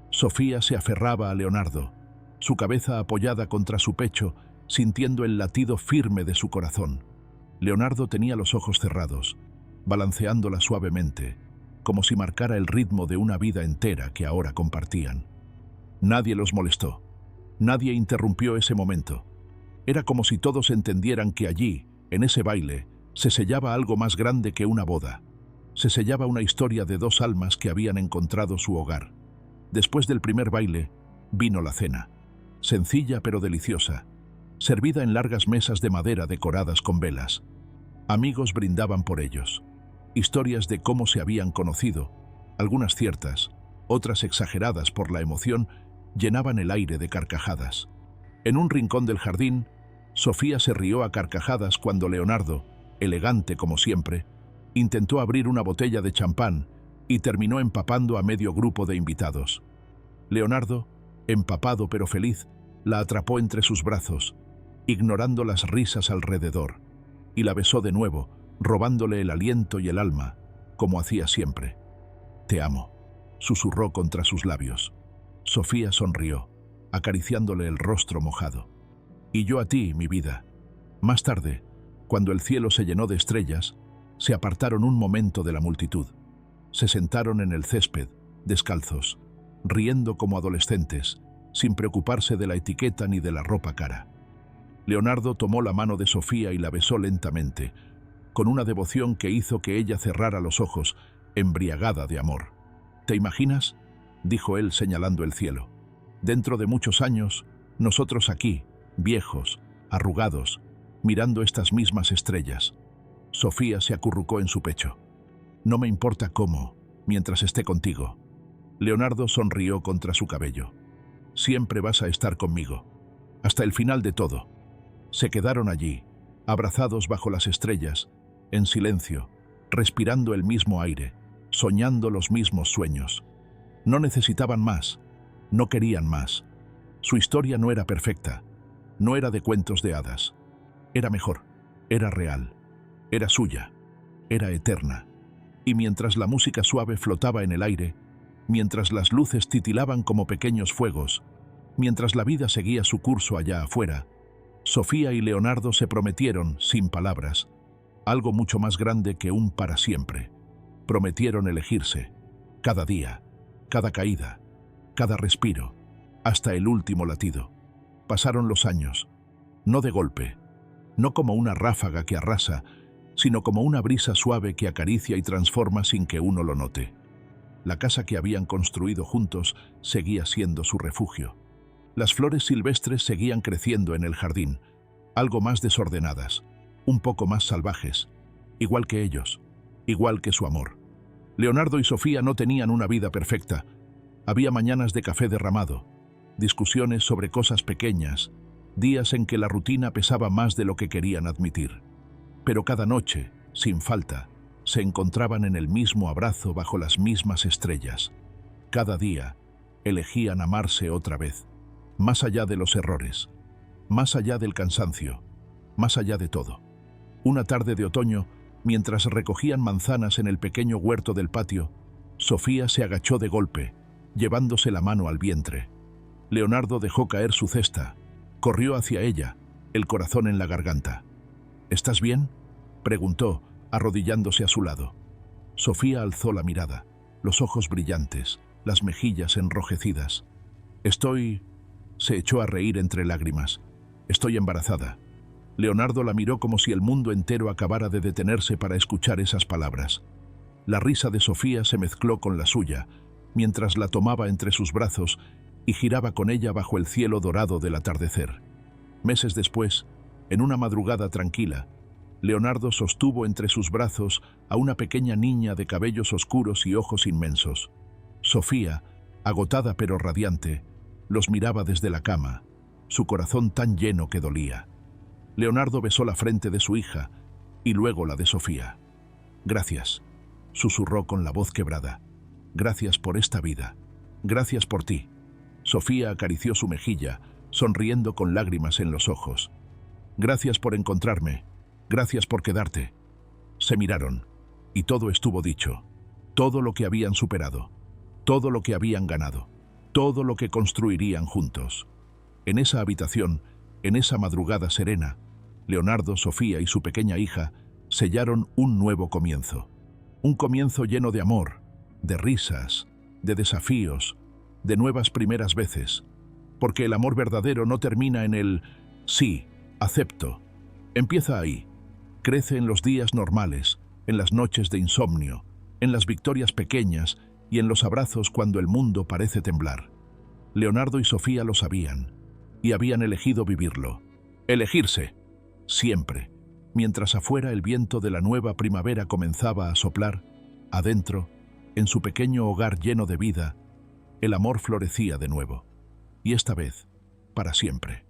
Sofía se aferraba a Leonardo, su cabeza apoyada contra su pecho, sintiendo el latido firme de su corazón. Leonardo tenía los ojos cerrados, balanceándola suavemente, como si marcara el ritmo de una vida entera que ahora compartían. Nadie los molestó. Nadie interrumpió ese momento. Era como si todos entendieran que allí, en ese baile, se sellaba algo más grande que una boda. Se sellaba una historia de dos almas que habían encontrado su hogar. Después del primer baile, vino la cena. Sencilla pero deliciosa, servida en largas mesas de madera decoradas con velas. Amigos brindaban por ellos. Historias de cómo se habían conocido, algunas ciertas, otras exageradas por la emoción, llenaban el aire de carcajadas. En un rincón del jardín, Sofía se rió a carcajadas cuando Leonardo, elegante como siempre, intentó abrir una botella de champán y terminó empapando a medio grupo de invitados. Leonardo, empapado pero feliz, la atrapó entre sus brazos, ignorando las risas alrededor, y la besó de nuevo, robándole el aliento y el alma, como hacía siempre. «Te amo», susurró contra sus labios. Sofía sonrió, acariciándole el rostro mojado. «Y yo a ti, mi vida». Más tarde, cuando el cielo se llenó de estrellas, se apartaron un momento de la multitud. Se sentaron en el césped, descalzos, riendo como adolescentes, sin preocuparse de la etiqueta ni de la ropa cara. Leonardo tomó la mano de Sofía y la besó lentamente, con una devoción que hizo que ella cerrara los ojos, embriagada de amor. «¿Te imaginas?», dijo él señalando el cielo. «Dentro de muchos años, nosotros aquí, viejos, arrugados, mirando estas mismas estrellas». Sofía se acurrucó en su pecho. «No me importa cómo, mientras esté contigo». Leonardo sonrió contra su cabello. «Siempre vas a estar conmigo, hasta el final de todo». Se quedaron allí, abrazados bajo las estrellas, en silencio, respirando el mismo aire, soñando los mismos sueños. No necesitaban más, no querían más. Su historia no era perfecta, no era de cuentos de hadas. Era mejor, era real, era suya, era eterna. Y mientras la música suave flotaba en el aire, mientras las luces titilaban como pequeños fuegos, mientras la vida seguía su curso allá afuera, Sofía y Leonardo se prometieron, sin palabras, algo mucho más grande que un para siempre. Prometieron elegirse, cada día, cada caída, cada respiro, hasta el último latido. Pasaron los años, no de golpe, no como una ráfaga que arrasa, sino como una brisa suave que acaricia y transforma sin que uno lo note. La casa que habían construido juntos seguía siendo su refugio. Las flores silvestres seguían creciendo en el jardín, algo más desordenadas, un poco más salvajes, igual que ellos, igual que su amor. Leonardo y Sofía no tenían una vida perfecta. Había mañanas de café derramado, discusiones sobre cosas pequeñas, días en que la rutina pesaba más de lo que querían admitir. Pero cada noche, sin falta, se encontraban en el mismo abrazo bajo las mismas estrellas. Cada día, elegían amarse otra vez, más allá de los errores, más allá del cansancio, más allá de todo. Una tarde de otoño, mientras recogían manzanas en el pequeño huerto del patio, Sofía se agachó de golpe, llevándose la mano al vientre. Leonardo dejó caer su cesta, corrió hacia ella, el corazón en la garganta. «¿Estás bien?», preguntó, arrodillándose a su lado. Sofía alzó la mirada, los ojos brillantes, las mejillas enrojecidas. «Estoy…», se echó a reír entre lágrimas. «Estoy embarazada». Leonardo la miró como si el mundo entero acabara de detenerse para escuchar esas palabras. La risa de Sofía se mezcló con la suya, mientras la tomaba entre sus brazos y giraba con ella bajo el cielo dorado del atardecer. Meses después, en una madrugada tranquila, Leonardo sostuvo entre sus brazos a una pequeña niña de cabellos oscuros y ojos inmensos. Sofía, agotada pero radiante, los miraba desde la cama, su corazón tan lleno que dolía. Leonardo besó la frente de su hija y luego la de Sofía. «Gracias», susurró con la voz quebrada. «Gracias por esta vida. Gracias por ti». Sofía acarició su mejilla, sonriendo con lágrimas en los ojos. «Gracias por encontrarme. Gracias por quedarte». Se miraron, y todo estuvo dicho. Todo lo que habían superado, todo lo que habían ganado, todo lo que construirían juntos. En esa habitación, en esa madrugada serena, Leonardo, Sofía y su pequeña hija sellaron un nuevo comienzo. Un comienzo lleno de amor, de risas, de desafíos, de nuevas primeras veces. Porque el amor verdadero no termina en el «sí, acepto». Empieza ahí. Crece en los días normales, en las noches de insomnio, en las victorias pequeñas y en los abrazos cuando el mundo parece temblar. Leonardo y Sofía lo sabían, y habían elegido vivirlo. Elegirse, siempre. Mientras afuera el viento de la nueva primavera comenzaba a soplar, adentro, en su pequeño hogar lleno de vida, el amor florecía de nuevo. Y esta vez, para siempre.